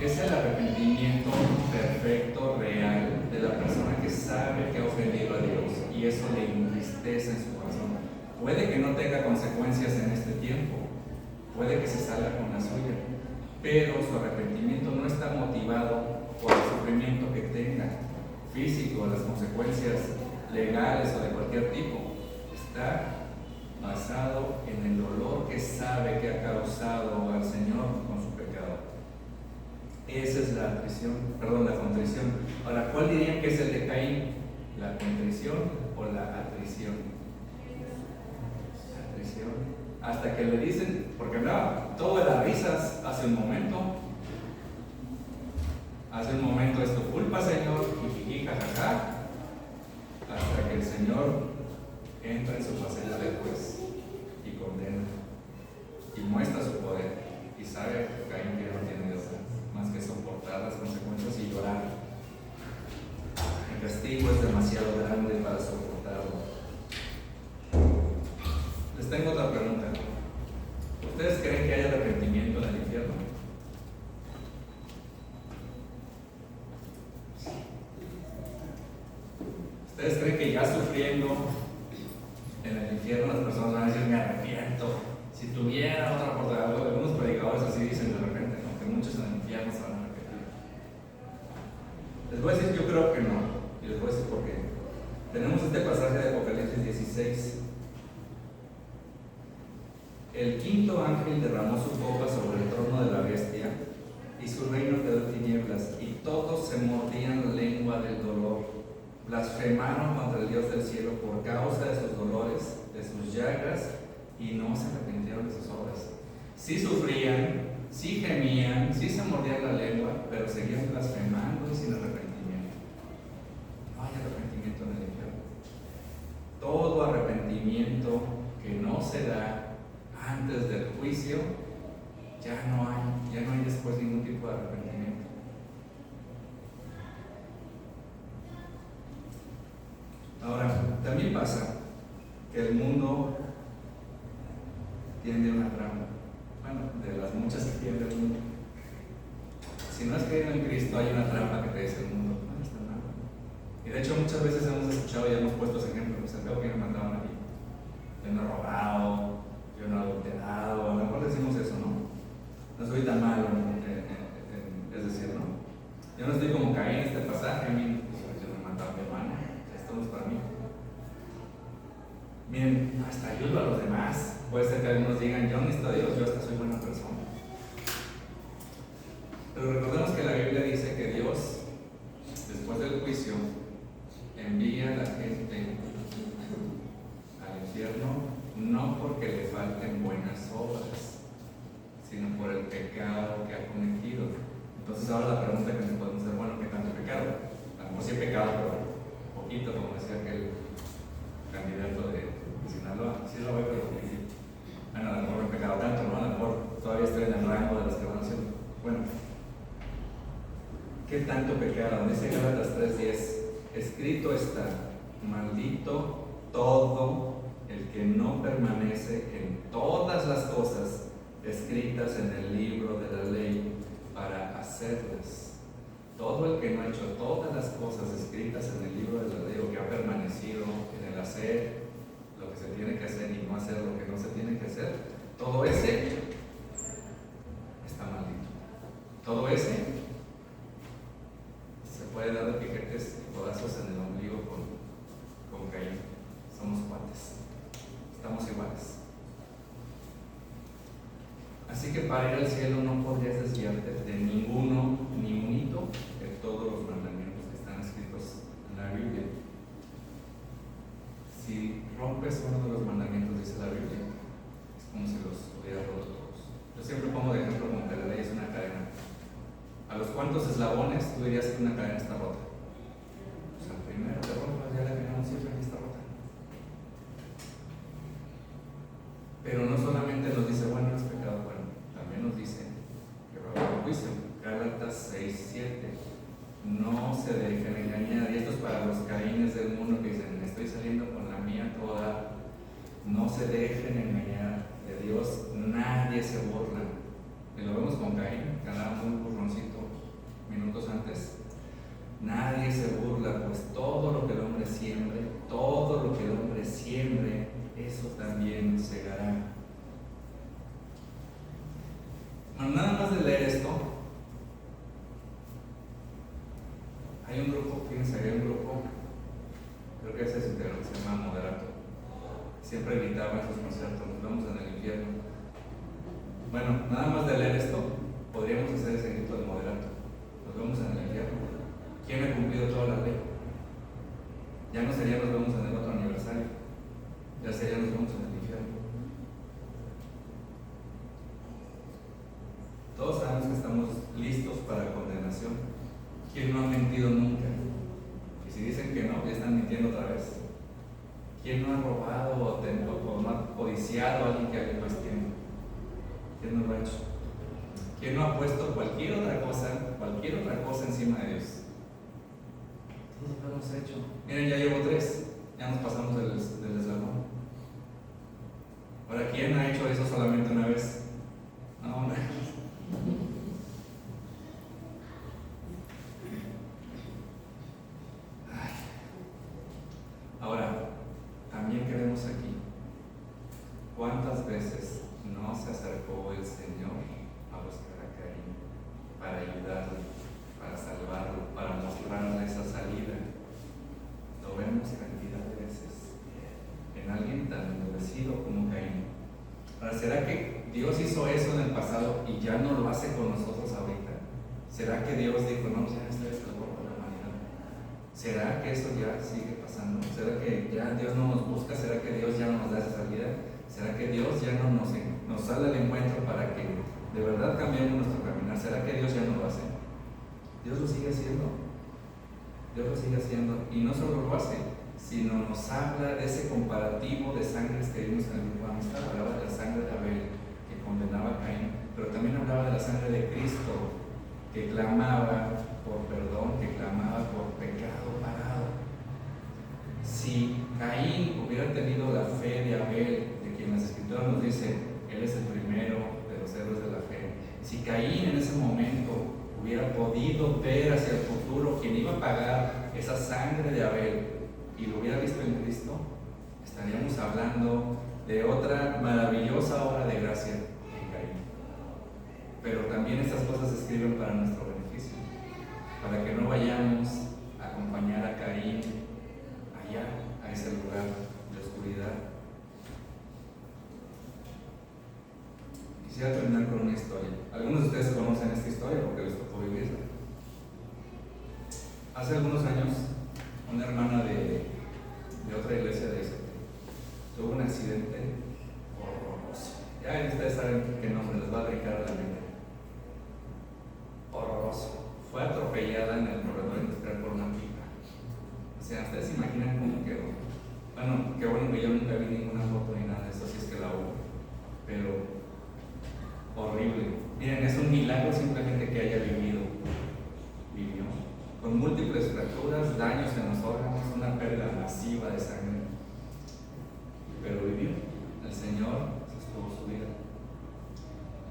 es el arrepentimiento perfecto, real, de la persona que sabe que ha ofendido a Dios y eso le entristece en su corazón. Puede que no tenga consecuencias en este tiempo, puede que se salga con la suya, pero su arrepentimiento no está motivado por el sufrimiento que tenga, físico, las consecuencias legales o de cualquier tipo. Está basado en el dolor que sabe que ha causado al Señor con su pecado. Esa es la contrición. Ahora, ¿cuál dirían que es el de Caín? ¿La contrición o la atrición? Atrición. Hasta que le dicen, porque hablaba, todo era risas hace un momento. Hace un momento es tu culpa, Señor, y jajaja, hasta que el Señor entra en su faceta de juez y condena y muestra su poder. Y sabe Caín que no tiene de otra más que soportar las consecuencias y llorar. El castigo es demasiado grande para soportarlo. Les tengo otra pregunta. ¿Ustedes creen que hay arrepentimiento en el infierno? ¿Ustedes creen que ya sufriendo en el infierno las personas van a decir me arrepiento? Si tuviera otra oportunidad, algunos predicadores así dicen de repente, ¿no? Que muchos en el infierno se van a arrepentir. Les voy a decir, yo creo que no, y les voy a decir por qué. Tenemos este pasaje de Apocalipsis 16. El quinto ángel derramó su copa sobre el trono de la bestia, y su reino quedó en tinieblas, y todos se mordían la lengua del dolor. Blasfemaron contra el Dios del cielo por causa de sus dolores, de sus llagas, y no se arrepintieron de sus obras. Sí sufrían, sí gemían, sí se mordían la lengua, pero seguían blasfemando y sin arrepentimiento. No hay arrepentimiento en el infierno. Todo arrepentimiento que no se da antes del juicio, ya no hay después ningún tipo de arrepentimiento. Ahora, también pasa que el mundo tiende una trampa, bueno, de las muchas que tiende el mundo. Si no has creído en Cristo, hay una trampa que te dice el mundo, no está nada. Y de hecho muchas veces hemos escuchado y hemos puesto ese ejemplo, pues al cabo que me mandaban aquí. Yo no he robado, yo no he adulterado, a lo mejor decimos eso, ¿no? No soy tan malo, es decir, ¿no? Yo no estoy como Caín en este pasaje, a mí, pues, yo no he matado a mi hermano, esto no es para mí. Miren, hasta ayudo a los demás. Puede ser que algunos digan, yo no necesito a Dios, yo hasta soy buena persona. Pero recordemos que la Biblia dice que Dios, después del juicio, envía a la gente al infierno, no porque le falten buenas obras, sino por el pecado que ha cometido. Entonces ahora la pregunta que nos podemos hacer, bueno, ¿qué tanto pecado? A lo mejor sí he pecado, pero poquito, como decía aquel candidato de Sinaloa, sí lo voy, pero poquito. Bueno, a lo mejor no he pecado tanto, ¿no? A lo mejor todavía estoy en el rango de los que van haciendo. Bueno, ¿qué tanto pecado? Dice Gálatas 3:10, escrito está, maldito todo el que no permanece en todas las cosas escritas en el libro de la ley para hacerlas. Todo el que no ha hecho todas las cosas escritas en el libro de la ley o que ha permanecido en el hacer lo que se tiene que hacer y no hacer lo que no se tiene que hacer, todo ese está maldito. Todo ese se puede dar de piquetes y codazos en el ombligo con Caín. Somos cuates, estamos iguales. Así que para ir al cielo no podrías desviarte de ninguno, ni un hito de todos los mandamientos que están escritos en la Biblia. Si rompes uno de los mandamientos, dice la Biblia, es como si los hubieras roto todos. Yo siempre pongo de ejemplo como que la ley es una cadena. ¿A los cuantos eslabones tú dirías que una cadena está rota? Pues al primero te rompas, ya la tenemos siempre está rota. Pero no solamente nos dice, bueno, es pecado, bueno, también nos dice que va a haber un juicio. Gálatas 6:7. No se dejen engañar. Y esto es para los Caínes del mundo que dicen, me estoy saliendo con la mía toda. No se dejen engañar. De Dios nadie se burla. Y lo vemos con Caín, que andaba un burroncito minutos antes. Nadie se burla, pues todo lo que el hombre siembre, todo lo que el hombre siembre, eso también segará. Bueno, nada más de leer esto, hay un grupo, fíjense, hay un grupo, creo que ese es integrante, se llama Moderato. Siempre gritaba en sus conciertos, nos vemos en el infierno. Bueno, nada más de leer esto, podríamos hacer ese grito de Moderato. Nos vemos en el infierno. ¿Quién ha cumplido toda la ley? Ya no sería nos vemos en el otro aniversario, ya sería nos vemos en el infierno. Todos sabemos que estamos listos para condenación. ¿Quién no ha mentido nunca? Y si dicen que no, ya están mintiendo otra vez. ¿Quién no ha robado o no ha codiciado menospreciado a alguien que alguien más tiene? ¿Quién no lo ha hecho? ¿Quién no ha puesto cualquier otra cosa encima de Dios? Todos lo hemos hecho. Miren, ya llevo 3, ya nos pasamos del eslabón. Ahora, ¿quién ha hecho eso solamente una vez? No, no. Ahora, también queremos aquí, ¿cuántas veces no se acercó el Señor a buscar a Caín para ayudarle, para salvarlo, para mostrarle esa salida? Lo vemos cantidad de veces en alguien tan endurecido como Caín. Ahora, ¿será que Dios hizo eso en el pasado y ya no lo hace con nosotros ahorita? ¿Será que Dios dijo, no, ya está deslavado por la humanidad? ¿Será que eso ya sigue pasando? ¿Será que ya Dios no nos busca? ¿Será que Dios ya no nos da esa salida? ¿Será que Dios ya no nos sale al encuentro para que de verdad cambiemos nuestro caminar? ¿Será que Dios ya no lo hace? Dios lo sigue haciendo. Dios lo sigue haciendo, y no solo lo hace, sino nos habla de ese comparativo de sangres que vimos en el grupo de amistad. Hablaba de la sangre de Abel, que condenaba a Caín, pero también hablaba de la sangre de Cristo, que clamaba por perdón, que clamaba por pecado parado. Si Caín hubiera tenido la fe de Abel, de quien las Escrituras nos dice, él es el primero de los héroes de la fe, si Caín en ese momento hubiera podido ver hacia el futuro quién iba a pagar esa sangre de Abel y lo hubiera visto en Cristo, estaríamos hablando de otra maravillosa obra de gracia en Caín. Pero también estas cosas se escriben para nuestro beneficio, para que no vayamos a acompañar a Caín allá, a ese lugar de oscuridad. Quisiera terminar con una historia. Algunos de ustedes conocen esta historia porque les tocó vivirla. Hace algunos años, una hermana de otra iglesia de ICT tuvo un accidente horroroso. Ya ustedes saben qué nombre les va a brincar a la mente. Horroroso. Fue atropellada en el corredor industrial por una pipa. O sea, ustedes se imaginan cómo quedó. Bueno, qué bueno que yo nunca vi ninguna foto ni nada de eso, si es que la hubo. Pero horrible. Miren, es un milagro simplemente que haya vivido. Vivió. Con múltiples fracturas, daños en los órganos, una pérdida masiva de sangre. Pero vivió. El Señor sostuvo su vida.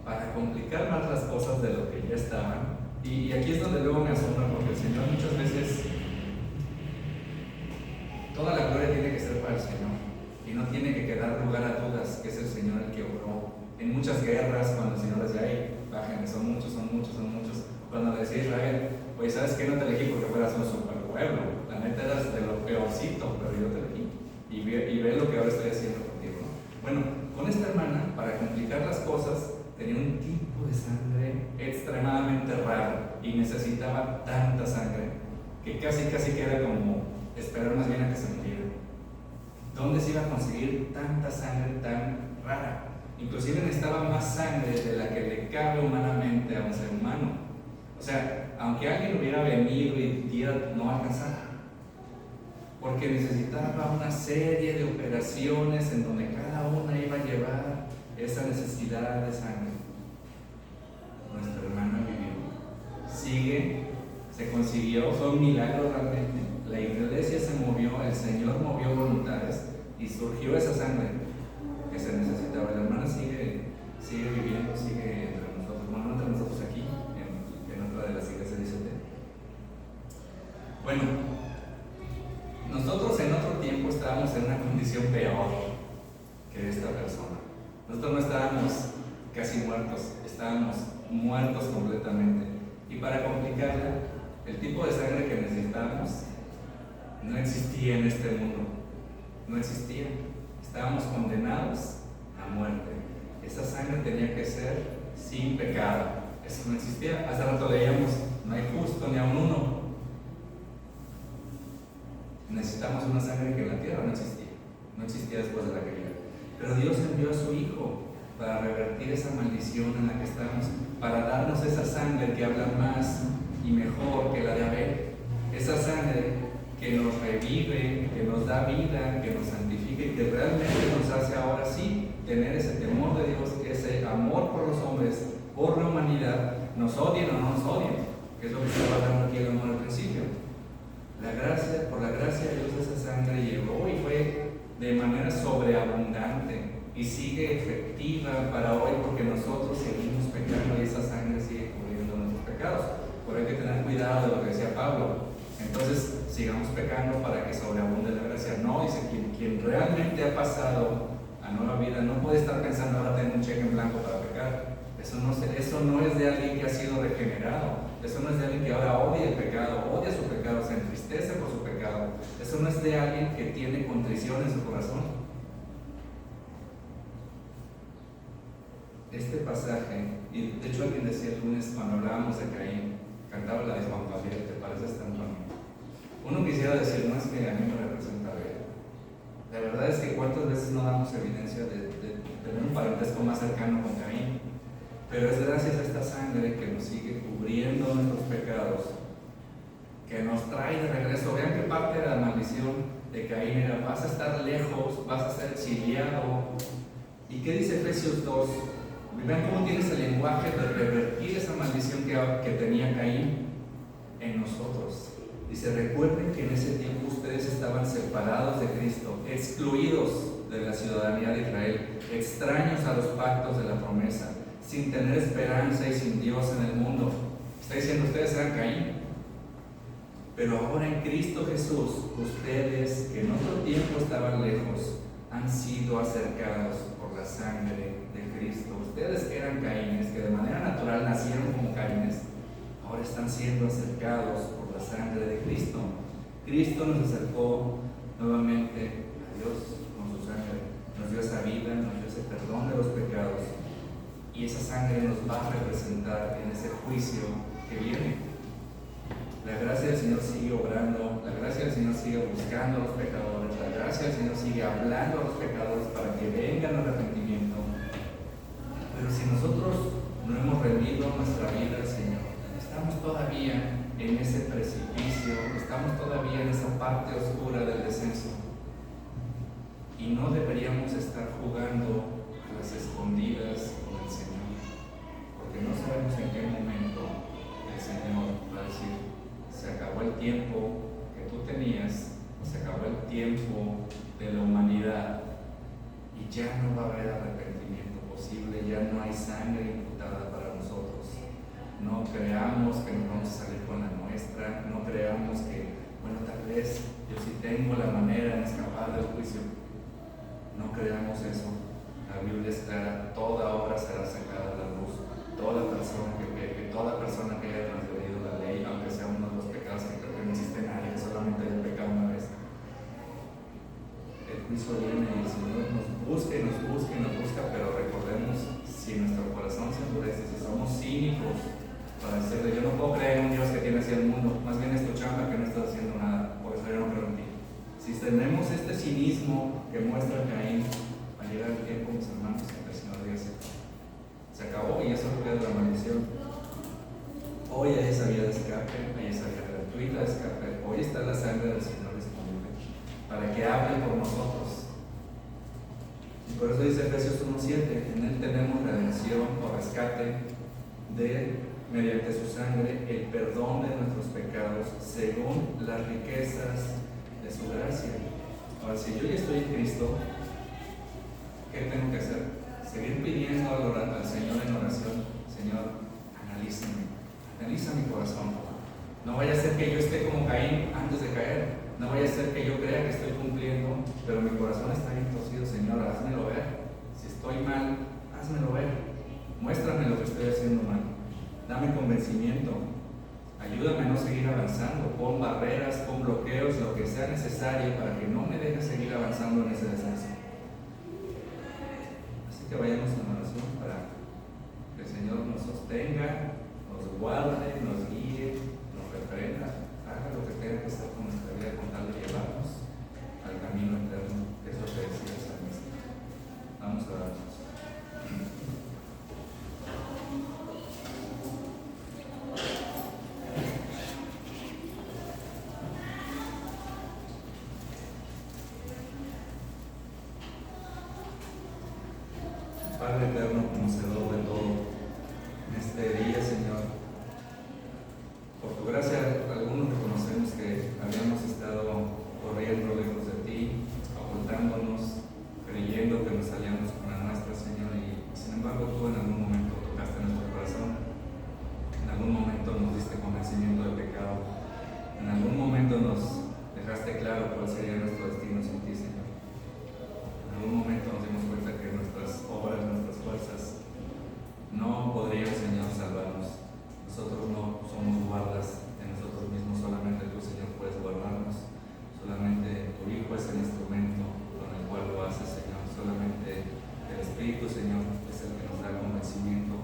Para complicar más las cosas de lo que ya estaban, y aquí es donde luego me asombra, porque el Señor muchas veces, toda la gloria tiene que ser para el Señor, y no tiene que quedar lugar a dudas que es el Señor el que obró. En muchas guerras, cuando el Señor decía, ay, bájenme, son muchos. Cuando le decía a Israel, oye, ¿sabes qué? No te elegí porque fueras un super pueblo. La neta eras de lo peorcito, pero yo te elegí. Y ve lo que ahora estoy haciendo contigo, ¿no? Bueno, con esta hermana, para complicar las cosas, tenía un tipo de sangre extremadamente raro y necesitaba tanta sangre que casi que era como esperar más bien a que se muriera. ¿Dónde se iba a conseguir tanta sangre tan rara? Inclusive necesitaba más sangre de la que le cabe humanamente a un ser humano. O sea, aunque alguien hubiera venido y diera, no alcanzaba. Porque necesitaba una serie de operaciones en donde cada una iba a llevar esa necesidad de sangre. Nuestra hermana vivió. Sigue, se consiguió, fue un milagro realmente. La iglesia se movió, el Señor movió voluntades y surgió esa sangre que se necesitaba. La hermana sigue viviendo, sigue entre nosotros, bueno, entre nosotros aquí, en otra de las iglesias de ICT. Bueno, nosotros en otro tiempo estábamos en una condición peor que esta persona. Nosotros no estábamos casi muertos, estábamos muertos completamente. Y para complicarla, el tipo de sangre que necesitábamos no existía en este mundo, no existía. Estábamos condenados a muerte. Esa sangre tenía que ser sin pecado. Eso no existía. Hace rato leíamos, no hay justo ni aun uno. Necesitamos una sangre que en la tierra no existía después de la caída. Pero Dios envió a su Hijo para revertir esa maldición en la que estamos, para darnos esa sangre que habla más y mejor que la de Abel. Esa sangre que nos revive, que nos da vida, que nos santifica y que realmente nos hace ahora sí tener amor por los hombres, por la humanidad, nos odien o no nos odien, que es lo que estaba hablando aquí el amor al principio. Por la gracia de Dios esa sangre llegó y fue de manera sobreabundante y sigue efectiva para hoy porque nosotros seguimos pecando y esa sangre sigue cubriendo nuestros pecados. Por eso hay que tener cuidado de lo que decía Pablo. Entonces sigamos pecando para que sobreabunde la gracia. No, dice, quien realmente ha pasado a nueva vida no puede estar pensando ahora tengo un cheque en blanco para pecar. Eso no es de alguien que ha sido regenerado. Eso no es de alguien que ahora odia el pecado, odia su pecado, se entristece por su pecado. Eso no es de alguien que tiene contrición en su corazón. Este pasaje, y de hecho alguien decía el lunes cuando hablábamos de Caín, cantaba la de Juan Gabriel, ¿te pareces tanto a mí? Uno quisiera decir, no es que a mí me representa a él. La verdad es que cuántas veces no damos evidencia de tener un parentesco más cercano con Caín. Pero es gracias a esta sangre que nos sigue cubriendo nuestros pecados, que nos trae de regreso. Vean que parte de la maldición de Caín era, vas a estar lejos, vas a ser exiliado. ¿Y qué dice Efesios 2? Vean cómo tienes el lenguaje de revertir esa maldición que tenía Caín en nosotros. Dice, recuerden que en ese tiempo ustedes estaban separados de Cristo, excluidos de la ciudadanía de Israel, extraños a los pactos de la promesa, sin tener esperanza y sin Dios en el mundo. Está diciendo, ustedes eran Caín. Pero ahora en Cristo Jesús, ustedes que en otro tiempo estaban lejos, han sido acercados por la sangre de Cristo. Ustedes que eran Caínes, que de manera natural nacieron como Caínes, ahora están siendo acercados por la sangre de Cristo. Cristo nos acercó nuevamente a Dios con su sangre. Nos dio esa vida, nos dio ese perdón de los pecados. Y esa sangre nos va a representar en ese juicio que viene. La gracia del Señor sigue obrando, la gracia del Señor sigue buscando a los pecadores, la gracia del Señor sigue hablando a los pecadores para que vengan al arrepentimiento. Pero si nosotros no hemos rendido nuestra vida al Señor, estamos todavía en ese precipicio, estamos todavía en esa parte oscura del descenso. Y no deberíamos estar jugando a las escondidas con el Señor, porque no sabemos en qué momento el Señor va a decir, se acabó el tiempo que tú tenías, se acabó el tiempo de la humanidad y ya no va a haber arrepentimiento posible, ya no hay sangre imputada para nosotros. No creamos que nos vamos a salir con la nuestra, no creamos que, bueno, tal vez yo sí tengo la manera de escapar del juicio. No creamos eso. La Biblia es clara, toda obra será sacada a la luz. Toda persona que peque, toda persona que haya transgredido la ley, aunque sea uno de los pecados que creo que no existe nadie, que solamente haya pecado una vez. El juicio viene y el Señor nos busca y nos busca y nos busca, pero recordemos, si nuestro corazón se endurece, si somos cínicos para decirle, yo no puedo creer en un Dios que tiene así el mundo, más bien es tu chamba que no estás haciendo nada, por eso yo no creo en ti. Si tenemos este cinismo que muestra Caín, al llegar el tiempo, mis hermanos, que el Señor dice, se acabó y eso fue la maldición. Hoy hay esa vía de escape, hay esa vía gratuita de escape. Hoy está la sangre del Señor disponible para que hable por nosotros. Y por eso dice Efesios 1:7, en Él tenemos redención o rescate mediante su sangre, el perdón de nuestros pecados según las riquezas de su gracia. Ahora, si yo ya estoy en Cristo, ¿qué tengo que hacer? Seguir pidiendo al Señor en oración, Señor, analiza mi corazón. No vaya a ser que yo esté como Caín antes de caer. No vaya a ser que yo crea que estoy cumpliendo, pero mi corazón está bien torcido. Señor, házmelo ver. Si estoy mal, házmelo ver. Muéstrame lo que estoy haciendo mal. Dame convencimiento. Ayúdame a no seguir avanzando. Pon barreras, pon bloqueos, lo que sea necesario para que no me deje seguir avanzando en ese descenso. Que vayamos en oración para que el Señor nos sostenga, nos guarde, nos guíe, nos reprenda, haga lo que tenga que hacer con nuestra vida con tal de llevarnos al camino eterno, que es lo que decía el salmista. Vamos a orar. Padre eterno, conocedor de todo, en este día, Señor, por tu gracia, algunos reconocemos que habíamos estado corriendo lejos de ti, ocultándonos, creyendo que nos salíamos con la nuestra, Señor, y sin embargo tú en algún momento tocaste nuestro corazón, en algún momento nos diste convencimiento del pecado, en algún momento nos dejaste claro cuál sería nuestro destino sin ti, Señor. En algún momento nos dimos cuenta que nuestras obras, nuestras fuerzas no podrían, Señor, salvarnos. Nosotros no somos guardas de nosotros mismos, solamente tú, Señor, puedes guardarnos. Solamente tu Hijo es el instrumento con el cual lo haces, Señor. Solamente el Espíritu, Señor, es el que nos da convencimiento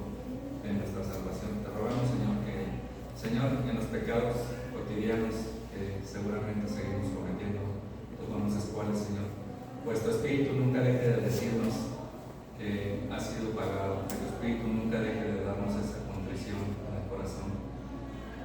de nuestra salvación. Te rogamos, Señor, que, Señor, en los pecados cotidianos que seguramente seguimos cometiendo, tú conoces cuáles, Señor. Pues tu Espíritu nunca deje de decirnos que ha sido pagado, que tu Espíritu nunca deje de darnos esa contrición en el corazón.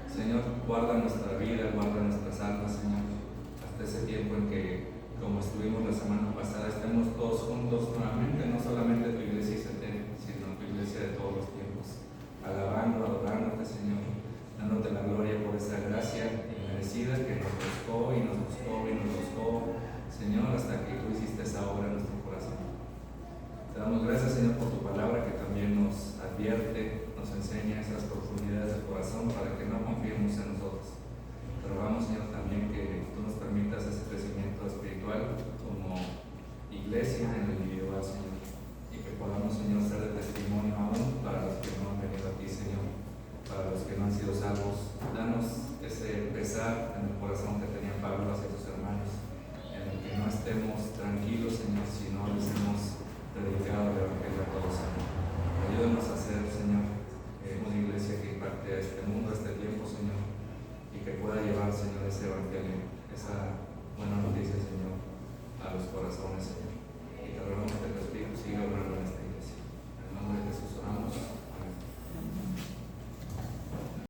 Señor, guarda nuestra vida, guarda nuestras almas, Señor, hasta ese tiempo en que, como estuvimos la semana pasada, estemos todos juntos nuevamente, no solamente tu iglesia ICT, sino tu iglesia de todos los tiempos, alabando, adorándote, Señor, dándote la gloria por esa gracia inmerecida que nos buscó y nos buscó y nos buscó, Señor, hasta que tú hiciste esa obra en nuestro corazón. Te damos gracias, Señor, por tu palabra que también nos advierte, nos enseña esas profundidades del corazón para que no confiemos en nosotros. Te rogamos, Señor, también que tú nos permitas ese crecimiento espiritual como iglesia en el individual, Señor, y que podamos, Señor, ser de testimonio aún para los que no han venido a ti, Señor, para los que no han sido salvos. Danos ese pesar en el corazón que tenía Pablo hacia sus hermanos, en el que no estemos tranquilos, Señor, si no les hemos predicado el Evangelio a todos, Señor. Ayúdanos a ser, Señor, una iglesia que impacte a este mundo, a este tiempo, Señor, y que pueda llevar, Señor, ese Evangelio, esa buena noticia, Señor, a los corazones, Señor. Y te rogamos